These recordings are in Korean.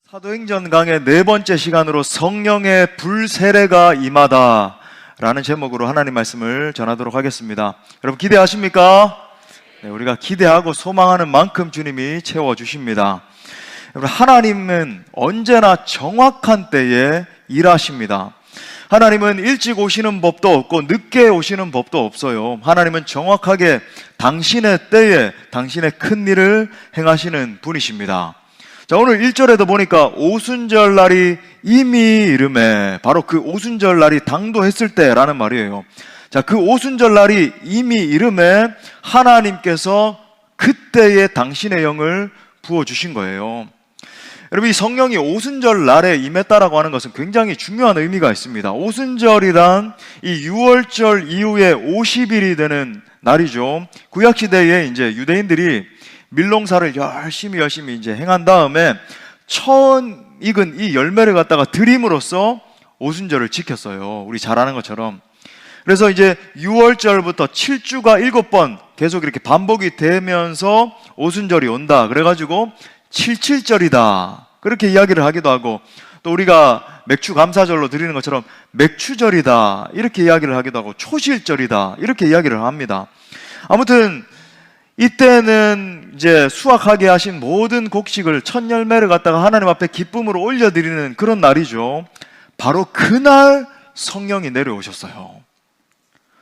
사도행전 강의 네 번째 시간으로 성령의 불세례가 임하다 라는 제목으로 하나님 말씀을 전하도록 하겠습니다. 여러분 기대하십니까? 네, 우리가 기대하고 소망하는 만큼 주님이 채워주십니다. 여러분, 하나님은 언제나 정확한 때에 일하십니다. 하나님은 일찍 오시는 법도 없고 늦게 오시는 법도 없어요. 하나님은 정확하게 당신의 때에 당신의 큰 일을 행하시는 분이십니다. 자, 오늘 1절에도 보니까 오순절 날이 이미 이름에, 바로 그 오순절 날이 당도했을 때라는 말이에요. 자, 그 오순절 날이 이미 이름에 하나님께서 그때에 당신의 영을 부어주신 거예요. 여러분, 이 성령이 오순절 날에 임했다라고 하는 것은 굉장히 중요한 의미가 있습니다. 오순절이란 이 6월절 이후에 50일이 되는 날이죠. 구약시대에 이제 유대인들이 밀농사를 열심히 이제 행한 다음에 처음 익은 이 열매를 갖다가 드림으로써 오순절을 지켰어요. 우리 잘 아는 것처럼. 그래서 이제 6월절부터 7주가 7번 계속 이렇게 반복이 되면서 오순절이 온다. 그래가지고 77절이다. 그렇게 이야기를 하기도 하고, 또 우리가 맥주 감사절로 드리는 것처럼 맥추절이다. 이렇게 이야기를 하기도 하고, 초실절이다. 이렇게 이야기를 합니다. 아무튼 이때는 이제 수확하게 하신 모든 곡식을 첫 열매를 갖다가 하나님 앞에 기쁨으로 올려드리는 그런 날이죠. 바로 그날 성령이 내려오셨어요.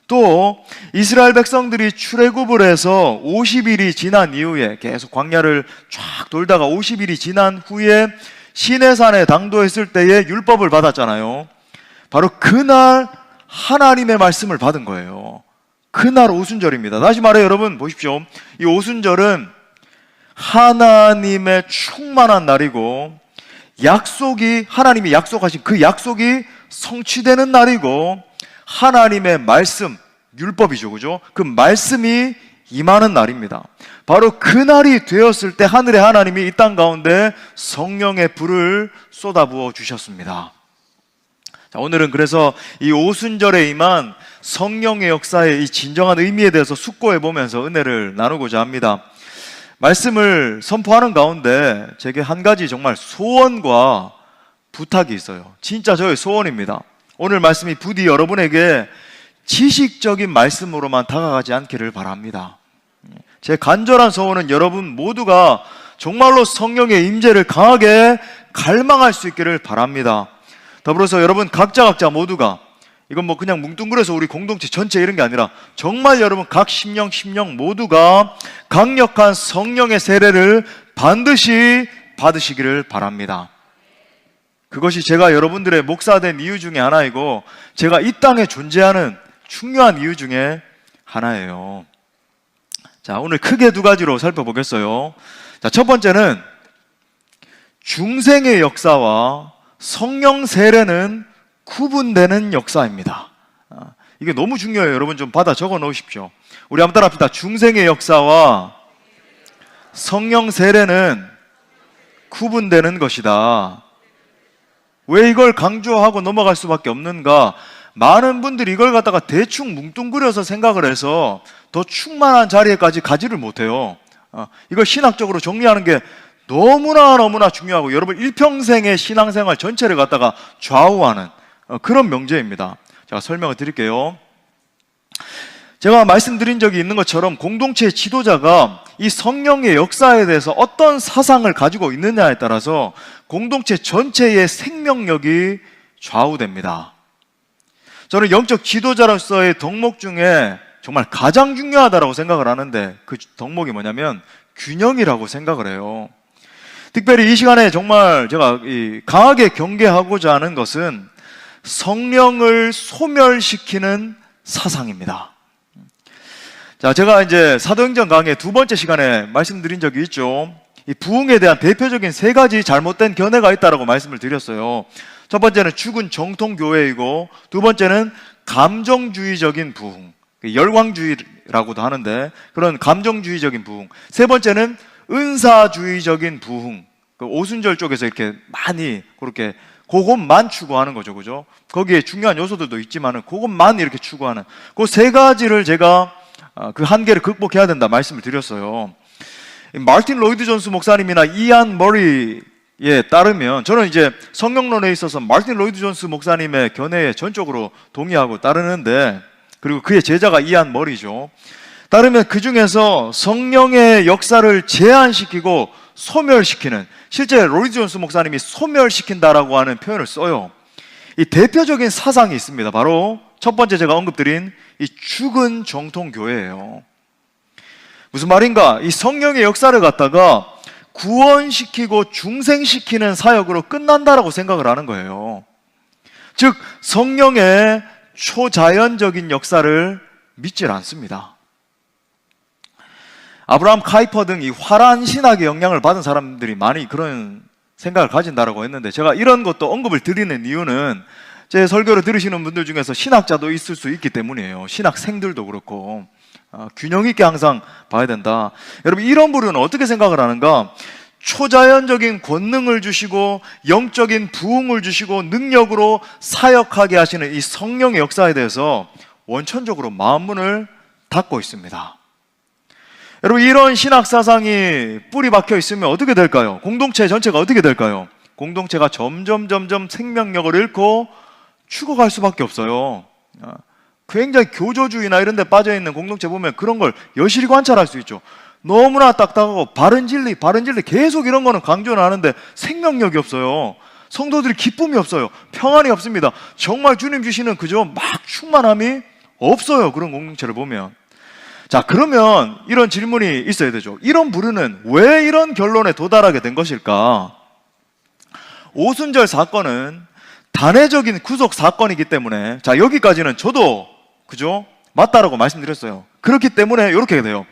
또 이스라엘 백성들이 출애굽을 해서 50일이 지난 이후에 계속 광야를 쫙 돌다가 50일이 지난 후에 시내산에 당도했을 때에 율법을 받았잖아요. 바로 그날 하나님의 말씀을 받은 거예요. 그날 오순절입니다. 다시 말해 여러분 보십시오. 이 오순절은 하나님의 충만한 날이고, 약속이, 하나님이 약속하신 그 약속이 성취되는 날이고, 하나님의 말씀, 율법이죠, 그죠? 그 말씀이 임하는 날입니다. 바로 그 날이 되었을 때 하늘의 하나님이 이 땅 가운데 성령의 불을 쏟아부어 주셨습니다. 자, 오늘은 그래서 이 오순절에 임한 성령의 역사의 이 진정한 의미에 대해서 숙고해 보면서 은혜를 나누고자 합니다. 말씀을 선포하는 가운데 제게 한 가지 정말 소원과 부탁이 있어요. 진짜 저의 소원입니다. 오늘 말씀이 부디 여러분에게 지식적인 말씀으로만 다가가지 않기를 바랍니다. 제 간절한 소원은 여러분 모두가 정말로 성령의 임재를 강하게 갈망할 수 있기를 바랍니다. 더불어서 여러분 각자 모두가, 이건 뭐 그냥 뭉뚱그려서 우리 공동체 전체 이런 게 아니라 정말 여러분 각 심령 모두가 강력한 성령의 세례를 반드시 받으시기를 바랍니다. 그것이 제가 여러분들의 목사된 이유 중에 하나이고, 제가 이 땅에 존재하는 중요한 이유 중에 하나예요. 자, 오늘 크게 두 가지로 살펴보겠어요. 자, 첫 번째는 중생의 역사와 성령 세례는 구분되는 역사입니다. 이게 너무 중요해요. 여러분 좀 받아 적어 놓으십시오. 우리 한번 따라 합시다. 중생의 역사와 성령 세례는 구분되는 것이다. 왜 이걸 강조하고 넘어갈 수밖에 없는가? 많은 분들이 이걸 갖다가 대충 뭉뚱그려서 생각을 해서 더 충만한 자리에까지 가지를 못해요. 이걸 신학적으로 정리하는 게 너무나 중요하고, 여러분 일평생의 신앙생활 전체를 갖다가 좌우하는 그런 명제입니다. 제가 설명을 드릴게요. 제가 말씀드린 적이 있는 것처럼 공동체의 지도자가 이 성령의 역사에 대해서 어떤 사상을 가지고 있느냐에 따라서 공동체 전체의 생명력이 좌우됩니다. 저는 영적 지도자로서의 덕목 중에 정말 가장 중요하다고 생각을 하는데, 그 덕목이 뭐냐면 균형이라고 생각을 해요. 특별히 이 시간에 정말 제가 강하게 경계하고자 하는 것은 성령을 소멸시키는 사상입니다. 자, 제가 이제 사도행전 강의 두 번째 시간에 말씀드린 적이 있죠. 이 부흥에 대한 대표적인 세 가지 잘못된 견해가 있다라고 말씀을 드렸어요. 첫 번째는 죽은 정통교회이고, 두 번째는 감정주의적인 부흥, 열광주의라고도 하는데 그런 감정주의적인 부흥, 세 번째는 은사주의적인 부흥, 그 오순절 쪽에서 이렇게 많이 그렇게 그것만 추구하는 거죠, 그죠? 거기에 중요한 요소들도 있지만은 그것만 이렇게 추구하는 그 세 가지를 제가 그 한계를 극복해야 된다 말씀을 드렸어요. 마틴 로이드 존스 목사님이나 이안 머리 따르면, 저는 이제 성령론에 있어서 마르틴 로이드 존스 목사님의 견해에 전적으로 동의하고 따르는데, 그리고 그의 제자가 이안 머리죠. 따르면 그 중에서 성령의 역사를 제한시키고 소멸시키는, 실제 로이드 존스 목사님이 소멸시킨다라고 하는 표현을 써요. 이 대표적인 사상이 있습니다. 바로 첫 번째 제가 언급드린 이 죽은 정통교회예요. 무슨 말인가? 이 성령의 역사를 갖다가 구원시키고 중생시키는 사역으로 끝난다라고 생각을 하는 거예요. 즉 성령의 초자연적인 역사를 믿질 않습니다. 아브라함 카이퍼 등 이 화란 신학의 영향을 받은 사람들이 많이 그런 생각을 가진다라고 했는데, 제가 이런 것도 언급을 드리는 이유는 제 설교를 들으시는 분들 중에서 신학자도 있을 수 있기 때문이에요. 신학생들도 그렇고 균형 있게 항상 봐야 된다. 여러분, 이런 부류는 어떻게 생각을 하는가? 초자연적인 권능을 주시고 영적인 부흥을 주시고 능력으로 사역하게 하시는 이 성령의 역사에 대해서 원천적으로 마음문을 닫고 있습니다. 여러분, 이런 신학 사상이 뿌리 박혀 있으면 어떻게 될까요? 공동체 전체가 어떻게 될까요? 공동체가 점점 생명력을 잃고 죽어갈 수밖에 없어요. 굉장히 교조주의나 이런 데 빠져있는 공동체 보면 그런 걸 여실히 관찰할 수 있죠. 너무나 딱딱하고 바른 진리 계속 이런 거는 강조는 하는데 생명력이 없어요. 성도들이 기쁨이 없어요. 평안이 없습니다. 정말 주님 주시는 그저 막 충만함이 없어요. 그런 공동체를 보면. 자, 그러면 이런 질문이 있어야 되죠. 이런 부류는 왜 이런 결론에 도달하게 된 것일까? 오순절 사건은 단회적인 구속 사건이기 때문에, 자, 여기까지는 저도 그죠? 맞다라고 말씀드렸어요. 그렇기 때문에 이렇게 돼요.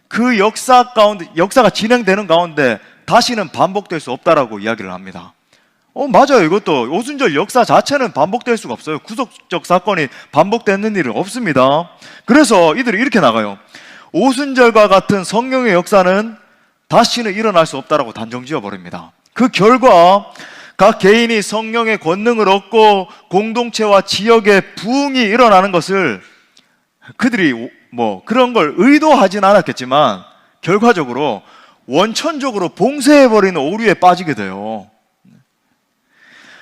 그 역사 가운데, 역사가 진행되는 가운데 다시는 반복될 수 없다라고 이야기를 합니다. 맞아요. 이것도 오순절 역사 자체는 반복될 수가 없어요. 구속적 사건이 반복되는 일은 없습니다. 그래서 이들이 이렇게 나가요. 오순절과 같은 성령의 역사는 다시는 일어날 수 없다라고 단정 지어버립니다. 그 결과 각 개인이 성령의 권능을 얻고 공동체와 지역의 부흥이 일어나는 것을 그들이 그런 걸 의도하진 않았겠지만 결과적으로 원천적으로 봉쇄해버리는 오류에 빠지게 돼요.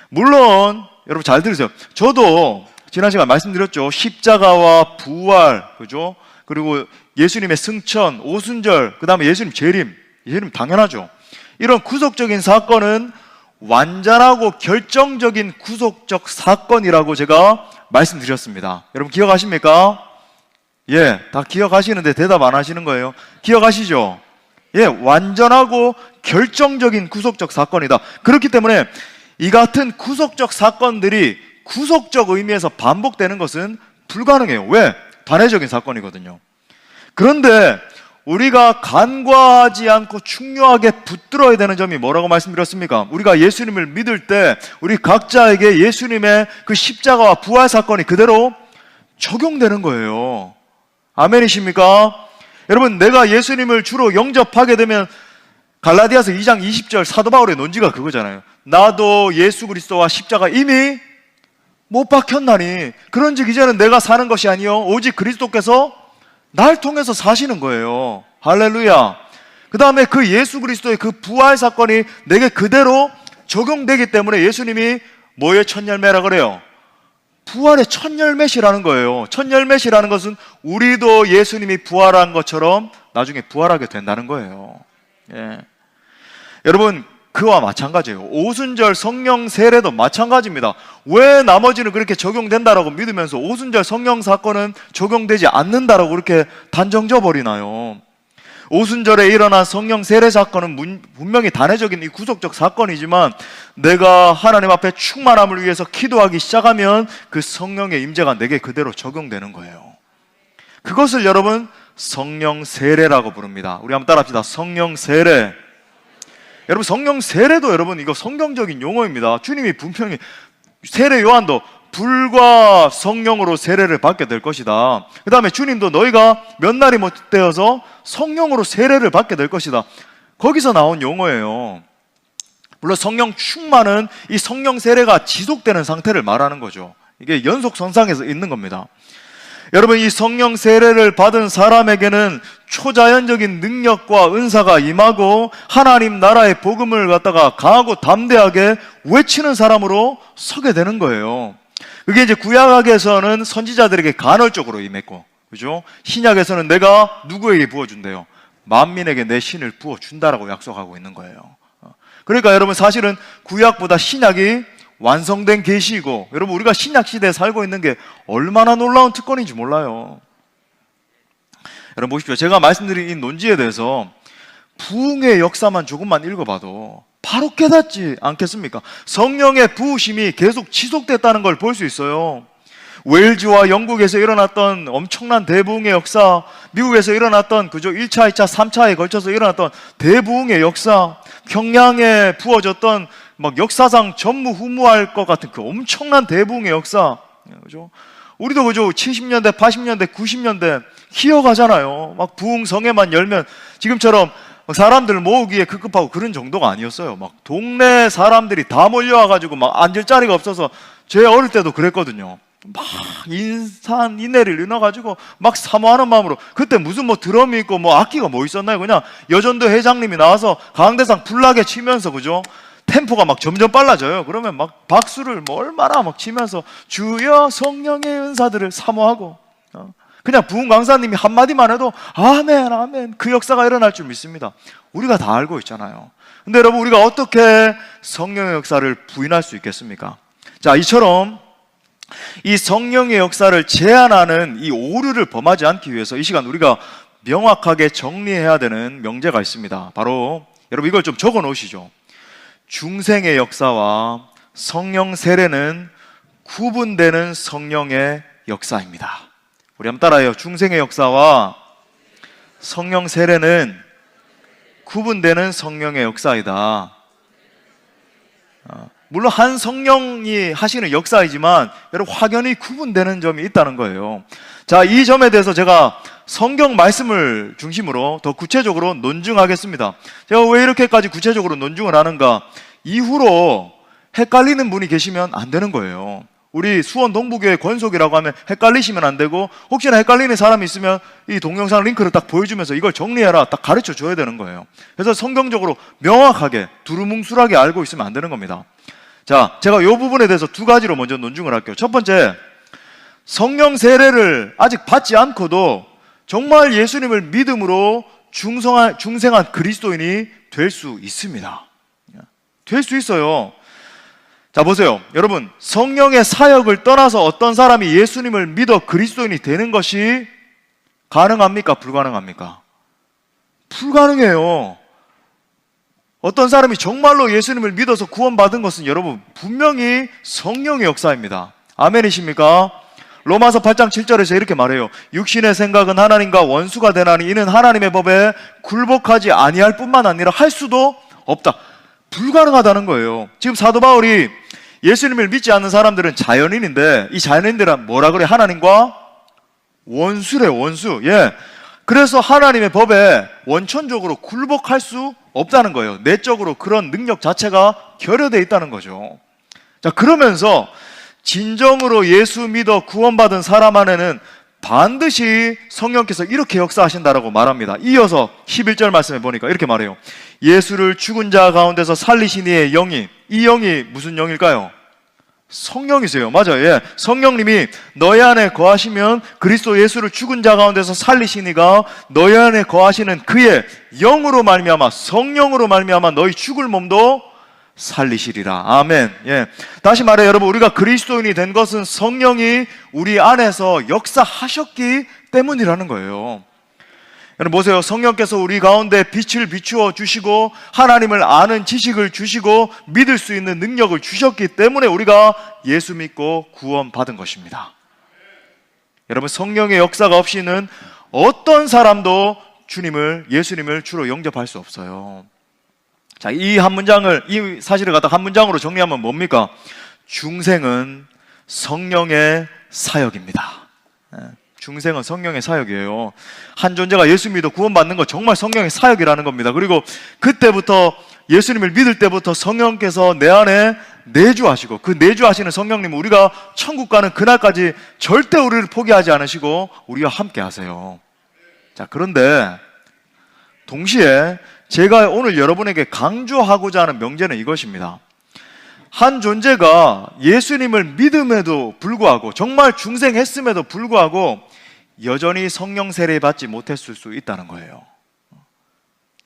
물론 여러분 잘 들으세요. 저도 지난 시간 말씀드렸죠. 십자가와 부활, 그죠? 그리고 예수님의 승천, 오순절, 그 다음에 예수님 재림 당연하죠. 이런 구속적인 사건은 완전하고 결정적인 구속적 사건이라고 제가 말씀드렸습니다. 여러분 기억하십니까? 다 기억하시는데 대답 안 하시는 거예요. 기억하시죠? 완전하고 결정적인 구속적 사건이다. 그렇기 때문에 이 같은 구속적 사건들이 구속적 의미에서 반복되는 것은 불가능해요. 왜? 단회적인 사건이거든요. 그런데 우리가 간과하지 않고 중요하게 붙들어야 되는 점이 뭐라고 말씀드렸습니까? 우리가 예수님을 믿을 때 우리 각자에게 예수님의 그 십자가와 부활 사건이 그대로 적용되는 거예요. 아멘이십니까? 여러분, 내가 예수님을 주로 영접하게 되면 갈라디아서 2장 20절 사도 바울의 논지가 그거잖아요. 나도 예수 그리스도와 십자가 이미 못 박혔나니 그런즉 이제는 내가 사는 것이 아니요 오직 그리스도께서 날 통해서 사시는 거예요. 할렐루야. 그 다음에 그 예수 그리스도의 그 부활 사건이 내게 그대로 적용되기 때문에 예수님이 뭐의 첫 열매라 그래요? 부활의 첫 열매시라는 거예요. 첫 열매시라는 것은 우리도 예수님이 부활한 것처럼 나중에 부활하게 된다는 거예요. 여러분, 그와 마찬가지예요. 오순절 성령 세례도 마찬가지입니다. 왜 나머지는 그렇게 적용된다라고 믿으면서 오순절 성령 사건은 적용되지 않는다라고 그렇게 단정져 버리나요? 오순절에 일어난 성령 세례 사건은 분명히 단회적인 이 구속적 사건이지만 내가 하나님 앞에 충만함을 위해서 기도하기 시작하면 그 성령의 임재가 내게 그대로 적용되는 거예요. 그것을 여러분 성령 세례라고 부릅니다. 우리 한번 따라합시다. 성령 세례. 여러분, 성령 세례도 여러분 이거 성경적인 용어입니다. 주님이 분명히 세례 요한도 불과 성령으로 세례를 받게 될 것이다. 그 다음에 주님도 너희가 몇 날이 못 되어서 성령으로 세례를 받게 될 것이다. 거기서 나온 용어예요. 물론 성령 충만은 이 성령 세례가 지속되는 상태를 말하는 거죠. 이게 연속선상에서 있는 겁니다. 여러분, 이 성령 세례를 받은 사람에게는 초자연적인 능력과 은사가 임하고 하나님 나라의 복음을 갖다가 강하고 담대하게 외치는 사람으로 서게 되는 거예요. 그게 이제 구약에서는 선지자들에게 간헐적으로 임했고, 그죠? 신약에서는 내가 누구에게 부어준대요? 만민에게 내 신을 부어준다라고 약속하고 있는 거예요. 그러니까 여러분, 사실은 구약보다 신약이 완성된 계시이고, 여러분, 우리가 신약 시대에 살고 있는 게 얼마나 놀라운 특권인지 몰라요. 여러분 보십시오. 제가 말씀드린 이 논지에 대해서 부흥의 역사만 조금만 읽어봐도 바로 깨닫지 않겠습니까? 성령의 부으심이 계속 지속됐다는 걸 볼 수 있어요. 웨일즈와 영국에서 일어났던 엄청난 대부흥의 역사, 미국에서 일어났던 그저 1차, 2차, 3차에 걸쳐서 일어났던 대부흥의 역사, 평양에 부어졌던 막 역사상 전무후무할 것 같은 그 엄청난 대부흥의 역사, 그죠? 우리도 그죠? 70년대, 80년대, 90년대 희어가잖아요. 막 부흥성회만 열면 지금처럼 사람들 모으기에 급급하고 그런 정도가 아니었어요. 막 동네 사람들이 다 몰려와가지고 막 앉을 자리가 없어서, 제 어릴 때도 그랬거든요. 막 인산인해를 일어나가지고 막 사모하는 마음으로, 그때 무슨 뭐 드럼이 있고 뭐 악기가 뭐 있었나요? 그냥 여전도 회장님이 나와서 강대상 불나게 치면서, 그죠? 템포가 막 점점 빨라져요. 그러면 막 박수를 뭐 얼마나 막 치면서 주여 성령의 은사들을 사모하고, 그냥 부흥 강사님이 한마디만 해도 아멘 아멘, 그 역사가 일어날 줄 믿습니다. 우리가 다 알고 있잖아요. 근데 여러분, 우리가 어떻게 성령의 역사를 부인할 수 있겠습니까? 자, 이처럼 이 성령의 역사를 제한하는 이 오류를 범하지 않기 위해서 이 시간 우리가 명확하게 정리해야 되는 명제가 있습니다. 바로, 여러분 이걸 좀 적어 놓으시죠. 중생의 역사와 성령 세례는 구분되는 성령의 역사입니다. 우리 한번 따라해요. 중생의 역사와 성령 세례는 구분되는 성령의 역사이다. 물론 한 성령이 하시는 역사이지만 여러분, 확연히 구분되는 점이 있다는 거예요. 자, 이 점에 대해서 제가 성경 말씀을 중심으로 더 구체적으로 논증하겠습니다. 제가 왜 이렇게까지 구체적으로 논증을 하는가? 이후로 헷갈리는 분이 계시면 안 되는 거예요. 우리 수원 동부교회 권속이라고 하면 헷갈리시면 안 되고, 혹시나 헷갈리는 사람이 있으면 이 동영상 링크를 딱 보여주면서 이걸 정리해라 딱 가르쳐 줘야 되는 거예요. 그래서 성경적으로 명확하게 두루뭉술하게 알고 있으면 안 되는 겁니다. 자, 제가 이 부분에 대해서 두 가지로 먼저 논증을 할게요. 첫 번째, 성령 세례를 아직 받지 않고도 정말 예수님을 믿음으로 중생한 그리스도인이 될 수 있습니다. 될 수 있어요. 자, 보세요. 여러분, 성령의 사역을 떠나서 어떤 사람이 예수님을 믿어 그리스도인이 되는 것이 가능합니까? 불가능합니까? 불가능해요. 어떤 사람이 정말로 예수님을 믿어서 구원받은 것은 여러분, 분명히 성령의 역사입니다. 아멘이십니까? 로마서 8장 7절에서 이렇게 말해요. 육신의 생각은 하나님과 원수가 되나니 이는 하나님의 법에 굴복하지 아니할 뿐만 아니라 할 수도 없다. 불가능하다는 거예요. 지금 사도 바울이 예수님을 믿지 않는 사람들은 자연인인데, 이 자연인들은 뭐라 그래? 하나님과 원수래, 원수. 예. 그래서 하나님의 법에 원천적으로 굴복할 수 없다는 거예요. 내적으로 그런 능력 자체가 결여되어 있다는 거죠. 자, 그러면서 진정으로 예수 믿어 구원받은 사람 안에는 반드시 성령께서 이렇게 역사하신다라고 말합니다. 이어서 11절 말씀에 보니까 이렇게 말해요. 예수를 죽은 자 가운데서 살리신 이의 영이, 이 영이 무슨 영일까요? 성령이세요. 맞아요. 예. 성령님이 너희 안에 거하시면 그리스도 예수를 죽은 자 가운데서 살리신 이가 너희 안에 거하시는 그의 영으로 말미암아, 성령으로 말미암아 너희 죽을 몸도 살리시리라. 아멘. 예. 다시 말해 여러분, 우리가 그리스도인이 된 것은 성령이 우리 안에서 역사하셨기 때문이라는 거예요. 여러분 보세요. 성령께서 우리 가운데 빛을 비추어 주시고 하나님을 아는 지식을 주시고 믿을 수 있는 능력을 주셨기 때문에 우리가 예수 믿고 구원받은 것입니다. 여러분, 성령의 역사가 없이는 어떤 사람도 예수님을 주로 영접할 수 없어요. 자, 이 사실을 갖다 한 문장으로 정리하면 뭡니까? 중생은 성령의 사역입니다. 중생은 성령의 사역이에요. 한 존재가 예수 믿어 구원받는 거 정말 성령의 사역이라는 겁니다. 그리고 그때부터 예수님을 믿을 때부터 성령께서 내 안에 내주하시고, 그 내주하시는 성령님은 우리가 천국 가는 그날까지 절대 우리를 포기하지 않으시고 우리와 함께 하세요. 자, 그런데 동시에 제가 오늘 여러분에게 강조하고자 하는 명제는 이것입니다. 한 존재가 예수님을 믿음에도 불구하고, 정말 중생했음에도 불구하고 여전히 성령 세례 받지 못했을 수 있다는 거예요.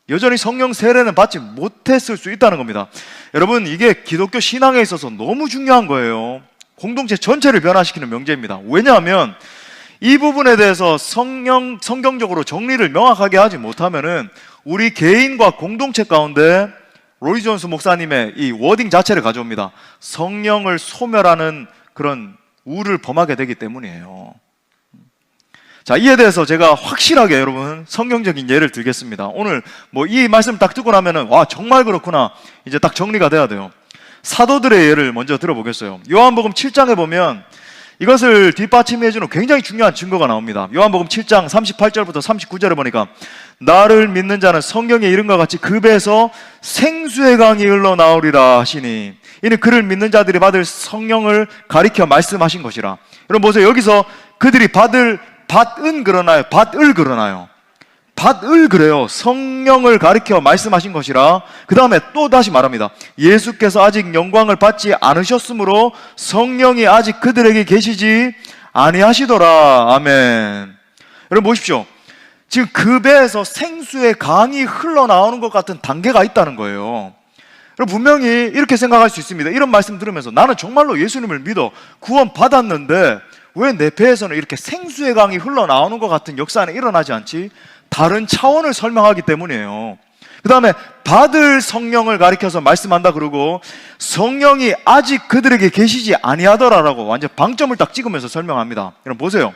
여전히 성령 세례는 받지 못했을 수 있다는 겁니다. 여러분, 이게 기독교 신앙에 있어서 너무 중요한 거예요. 공동체 전체를 변화시키는 명제입니다. 왜냐하면 이 부분에 대해서 성경적으로 정리를 명확하게 하지 못하면은 우리 개인과 공동체 가운데 로이 존스 목사님의 이 워딩 자체를 가져옵니다. 성령을 소멸하는 그런 우를 범하게 되기 때문이에요. 자, 이에 대해서 제가 확실하게 여러분 성경적인 예를 들겠습니다. 오늘 뭐 이 말씀 딱 듣고 나면은 와, 정말 그렇구나, 이제 딱 정리가 돼야 돼요. 사도들의 예를 먼저 들어보겠어요. 요한복음 7장에 보면 이것을 뒷받침해주는 굉장히 중요한 증거가 나옵니다. 요한복음 7장 38절부터 39절에 보니까 나를 믿는 자는 성경에 이른과 같이 그 배에서 생수의 강이 흘러나오리라 하시니 이는 그를 믿는 자들이 받을 성령을 가리켜 말씀하신 것이라. 여러분 보세요. 여기서 그들이 받을 그래요. 성령을 가리켜 말씀하신 것이라. 그 다음에 또 다시 말합니다. 예수께서 아직 영광을 받지 않으셨으므로 성령이 아직 그들에게 계시지 아니하시더라. 아멘. 여러분 보십시오. 지금 그 배에서 생수의 강이 흘러나오는 것 같은 단계가 있다는 거예요. 여러분 분명히 이렇게 생각할 수 있습니다. 이런 말씀 들으면서 나는 정말로 예수님을 믿어 구원 받았는데 왜 내 배에서는 이렇게 생수의 강이 흘러나오는 것 같은 역사는 일어나지 않지? 다른 차원을 설명하기 때문이에요. 그 다음에 받을 성령을 가리켜서 말씀한다 그러고 성령이 아직 그들에게 계시지 아니하더라라고 완전 방점을 딱 찍으면서 설명합니다. 여러분 보세요.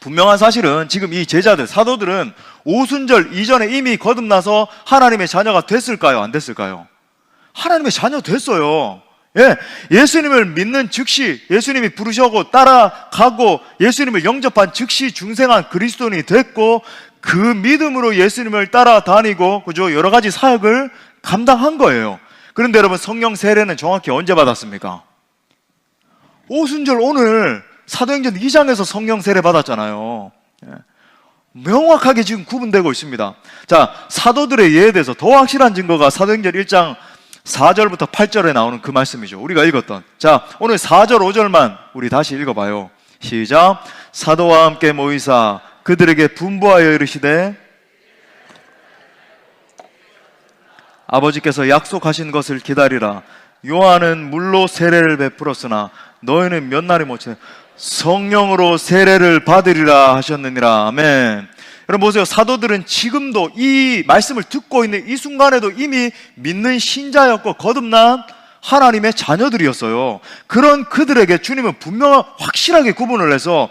분명한 사실은 지금 이 제자들, 사도들은 오순절 이전에 이미 거듭나서 하나님의 자녀가 됐을까요? 안 됐을까요? 하나님의 자녀 됐어요. 예수님을 믿는 즉시, 예수님이 부르셔고 따라가고 예수님을 영접한 즉시 중생한 그리스도인이 됐고 그 믿음으로 예수님을 따라다니고 그죠? 여러 가지 사역을 감당한 거예요. 그런데 여러분 성령 세례는 정확히 언제 받았습니까? 오순절 오늘 사도행전 2장에서 성령 세례 받았잖아요. 명확하게 지금 구분되고 있습니다. 자, 사도들의 예에 대해서 더 확실한 증거가 사도행전 1장 4절부터 8절에 나오는 그 말씀이죠. 우리가 읽었던. 자, 오늘 4절 5절만 우리 다시 읽어봐요. 시작. 사도와 함께 모이사 그들에게 분부하여 이르시되 아버지께서 약속하신 것을 기다리라. 요한은 물로 세례를 베풀었으나 너희는 몇 날이 못해 성령으로 세례를 받으리라 하셨느니라. 아멘. 여러분 보세요. 사도들은 지금도 이 말씀을 듣고 있는 이 순간에도 이미 믿는 신자였고 거듭난 하나님의 자녀들이었어요. 그런 그들에게 주님은 분명 확실하게 구분을 해서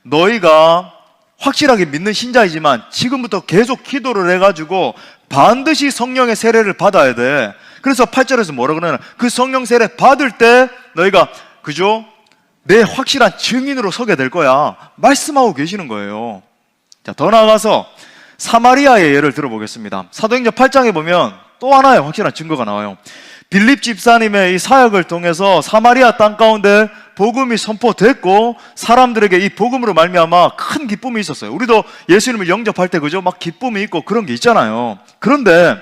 너희가 확실하게 믿는 신자이지만 지금부터 계속 기도를 해가지고 반드시 성령의 세례를 받아야 돼. 그래서 8절에서 뭐라 그러나 그 성령 세례 받을 때 너희가 그죠? 내 확실한 증인으로 서게 될 거야 말씀하고 계시는 거예요. 자, 더 나아가서 사마리아의 예를 들어보겠습니다. 사도행전 8장에 보면 또 하나의 확실한 증거가 나와요. 빌립 집사님의 이 사역을 통해서 사마리아 땅 가운데 복음이 선포됐고 사람들에게 이 복음으로 말미암아 큰 기쁨이 있었어요. 우리도 예수님을 영접할 때 그죠? 막 기쁨이 있고 그런 게 있잖아요. 그런데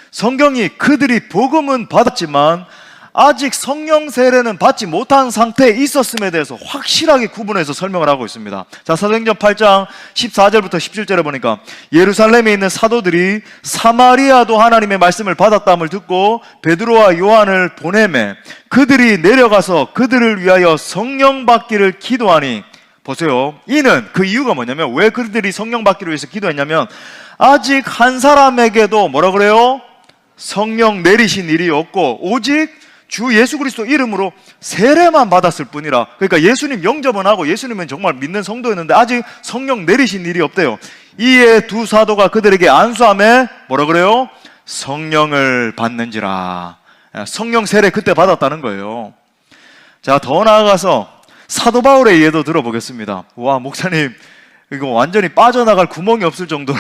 성경이 그들이 복음은 받았지만 아직 성령 세례는 받지 못한 상태에 있었음에 대해서 확실하게 구분해서 설명을 하고 있습니다. 자, 사도행전 8장 14절부터 17절에 보니까 예루살렘에 있는 사도들이 사마리아도 하나님의 말씀을 받았다함을 듣고 베드로와 요한을 보내매 그들이 내려가서 그들을 위하여 성령 받기를 기도하니 보세요. 이는 그 이유가 뭐냐면 왜 그들이 성령 받기를 위해서 기도했냐면 아직 한 사람에게도 뭐라 그래요? 성령 내리신 일이 없고 오직 주 예수 그리스도 이름으로 세례만 받았을 뿐이라. 그러니까 예수님 영접은 하고 예수님은 정말 믿는 성도였는데 아직 성령 내리신 일이 없대요. 이에 두 사도가 그들에게 안수하며 뭐라 그래요? 성령을 받는지라. 성령 세례 그때 받았다는 거예요. 자, 더 나아가서 사도 바울의 예도 들어보겠습니다. 와, 목사님 이거 완전히 빠져나갈 구멍이 없을 정도로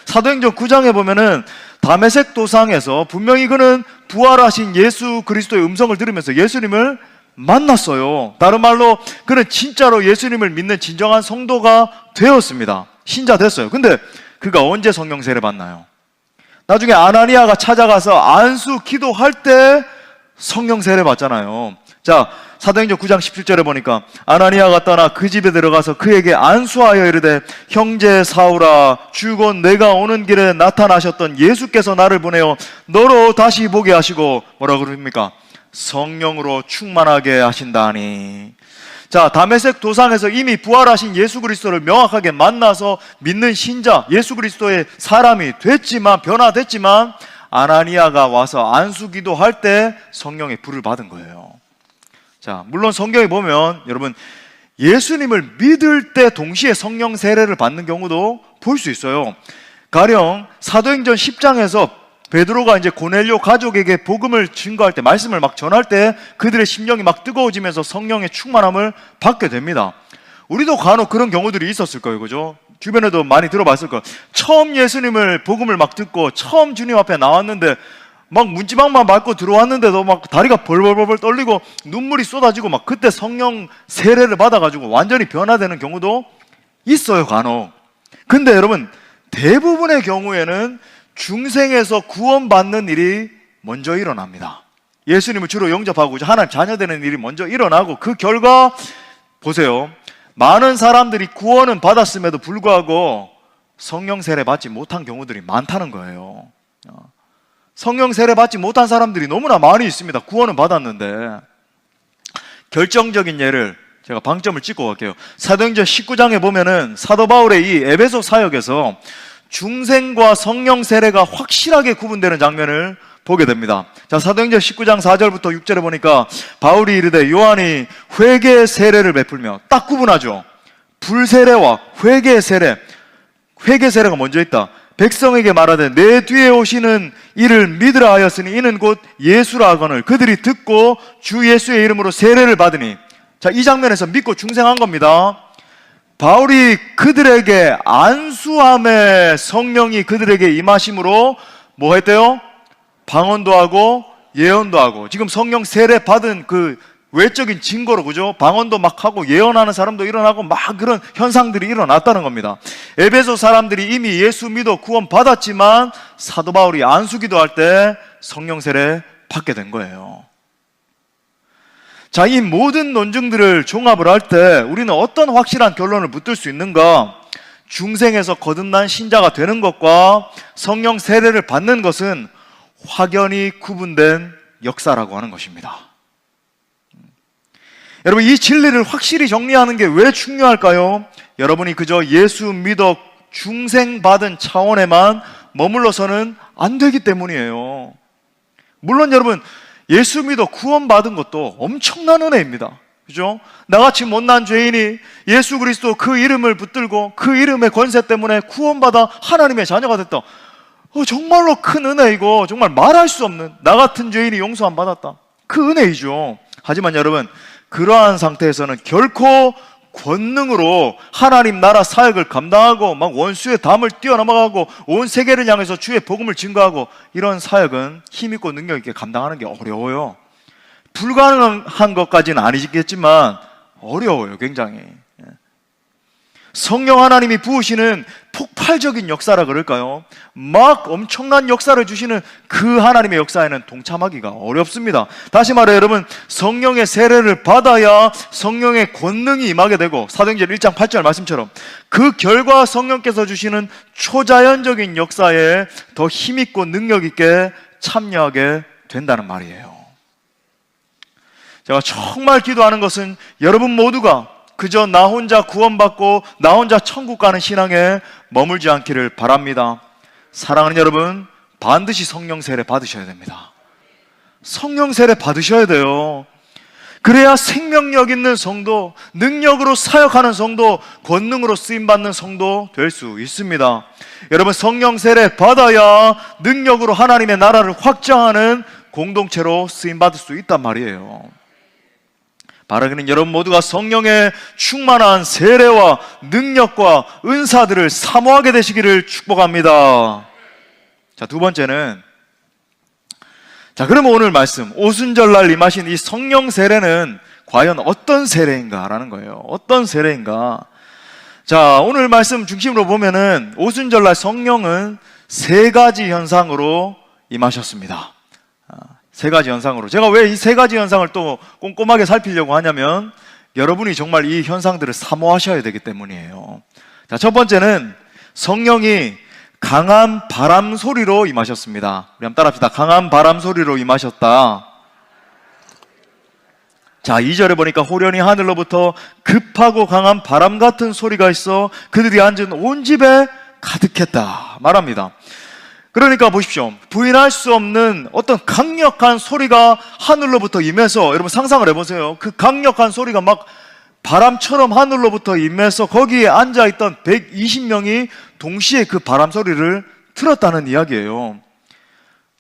사도행전 9장에 보면은 다메섹 도상에서 분명히 그는 부활하신 예수 그리스도의 음성을 들으면서 예수님을 만났어요. 다른 말로 그는 진짜로 예수님을 믿는 진정한 성도가 되었습니다. 신자 됐어요. 근데 그가 언제 성령 세례 받나요? 나중에 아나니아가 찾아가서 안수 기도할 때 성령 세례 받잖아요. 자, 사도행전 9장 17절에 보니까 아나니아가 떠나 그 집에 들어가서 그에게 안수하여 이르되 형제 사울아 주곧 내가 오는 길에 나타나셨던 예수께서 나를 보내어 너로 다시 보게 하시고 뭐라고 그럽니까? 성령으로 충만하게 하신다니. 자, 다메섹 도상에서 이미 부활하신 예수 그리스도를 명확하게 만나서 믿는 신자, 예수 그리스도의 사람이 됐지만, 변화됐지만 아나니아가 와서 안수 기도할 때 성령의 불을 받은 거예요. 자, 물론 성경에 보면 여러분 예수님을 믿을 때 동시에 성령 세례를 받는 경우도 볼 수 있어요. 가령 사도행전 10장에서 베드로가 이제 고넬료 가족에게 복음을 증거할 때, 말씀을 막 전할 때 그들의 심령이 막 뜨거워지면서 성령의 충만함을 받게 됩니다. 우리도 간혹 그런 경우들이 있었을 거예요. 그죠? 주변에도 많이 들어봤을 거예요. 처음 예수님을 복음을 막 듣고 처음 주님 앞에 나왔는데 막 문지방만 밟고 들어왔는데도 막 다리가 벌벌벌 떨리고 눈물이 쏟아지고 막 그때 성령 세례를 받아가지고 완전히 변화되는 경우도 있어요, 간혹. 근데 여러분, 대부분의 경우에는 중생에서 구원받는 일이 먼저 일어납니다. 예수님을 주로 영접하고 하나님 자녀 되는 일이 먼저 일어나고 그 결과 보세요. 많은 사람들이 구원은 받았음에도 불구하고 성령 세례 받지 못한 경우들이 많다는 거예요. 성령 세례 받지 못한 사람들이 너무나 많이 있습니다. 구원은 받았는데. 결정적인 예를 제가 방점을 찍고 갈게요. 사도행전 19장에 보면은 사도 바울의 이 에베소 사역에서 중생과 성령 세례가 확실하게 구분되는 장면을 보게 됩니다. 자, 사도행전 19장 4절부터 6절에 보니까 바울이 이르되 요한이 회개 세례를 베풀며 딱 구분하죠. 불세례와 회개 세례. 회개 세례가 먼저 있다. 백성에게 말하되 내 뒤에 오시는 이를 믿으라 하였으니 이는 곧 예수라 하거늘 그들이 듣고 주 예수의 이름으로 세례를 받으니. 자, 이 장면에서 믿고 중생한 겁니다. 바울이 그들에게 안수함에 성령이 그들에게 임하심으로 뭐 했대요? 방언도 하고 예언도 하고. 지금 성령 세례 받은 그 외적인 증거로, 그죠? 방언도 막 하고 예언하는 사람도 일어나고 막 그런 현상들이 일어났다는 겁니다. 에베소 사람들이 이미 예수 믿어 구원 받았지만 사도 바울이 안수 기도할 때 성령 세례 받게 된 거예요. 자, 이 모든 논증들을 종합을 할 때 우리는 어떤 확실한 결론을 붙들 수 있는가? 중생에서 거듭난 신자가 되는 것과 성령 세례를 받는 것은 확연히 구분된 역사라고 하는 것입니다. 여러분, 이 진리를 확실히 정리하는 게 왜 중요할까요? 여러분이 그저 예수 믿어 중생받은 차원에만 머물러서는 안 되기 때문이에요. 물론 여러분, 예수 믿어 구원받은 것도 엄청난 은혜입니다. 그죠? 나같이 못난 죄인이 예수 그리스도 그 이름을 붙들고 그 이름의 권세 때문에 구원받아 하나님의 자녀가 됐다. 정말로 큰 은혜이고 정말 말할 수 없는, 나 같은 죄인이 용서함 받았다, 그 은혜이죠. 하지만 여러분, 그러한 상태에서는 결코 권능으로 하나님 나라 사역을 감당하고 막 원수의 담을 뛰어넘어가고 온 세계를 향해서 주의 복음을 증거하고 이런 사역은 힘있고 능력 있게 감당하는 게 어려워요. 불가능한 것까지는 아니겠지만 어려워요, 굉장히. 성령 하나님이 부으시는 폭발적인 역사라 그럴까요? 막 엄청난 역사를 주시는 그 하나님의 역사에는 동참하기가 어렵습니다. 다시 말해 여러분, 성령의 세례를 받아야 성령의 권능이 임하게 되고 사도행전 1장 8절 말씀처럼 그 결과 성령께서 주시는 초자연적인 역사에 더 힘있고 능력 있게 참여하게 된다는 말이에요. 제가 정말 기도하는 것은 여러분 모두가 그저 나 혼자 구원받고 나 혼자 천국 가는 신앙에 머물지 않기를 바랍니다. 사랑하는 여러분, 반드시 성령 세례 받으셔야 됩니다. 성령 세례 받으셔야 돼요. 그래야 생명력 있는 성도, 능력으로 사역하는 성도, 권능으로 쓰임받는 성도 될 수 있습니다. 여러분, 성령 세례 받아야 능력으로 하나님의 나라를 확장하는 공동체로 쓰임받을 수 있단 말이에요. 바라기는 여러분 모두가 성령의 충만한 세례와 능력과 은사들을 사모하게 되시기를 축복합니다. 자, 두 번째는, 자, 그러면 오늘 말씀, 오순절날 임하신 이 성령 세례는 과연 어떤 세례인가라는 거예요. 어떤 세례인가? 자, 오늘 말씀 중심으로 보면은 오순절날 성령은 세 가지 현상으로 임하셨습니다. 세 가지 현상으로. 제가 왜 이 세 가지 현상을 또 꼼꼼하게 살피려고 하냐면 여러분이 정말 이 현상들을 사모하셔야 되기 때문이에요. 자, 첫 번째는 성령이 강한 바람 소리로 임하셨습니다. 우리 한번 따라합시다. 강한 바람 소리로 임하셨다. 자, 2절에 보니까 호련히 하늘로부터 급하고 강한 바람 같은 소리가 있어 그들이 앉은 온 집에 가득했다 말합니다. 그러니까 보십시오. 부인할 수 없는 어떤 강력한 소리가 하늘로부터 임해서, 여러분 상상을 해보세요. 그 강력한 소리가 막 바람처럼 하늘로부터 임해서 거기에 앉아있던 120명이 동시에 그 바람 소리를 들었다는 이야기예요.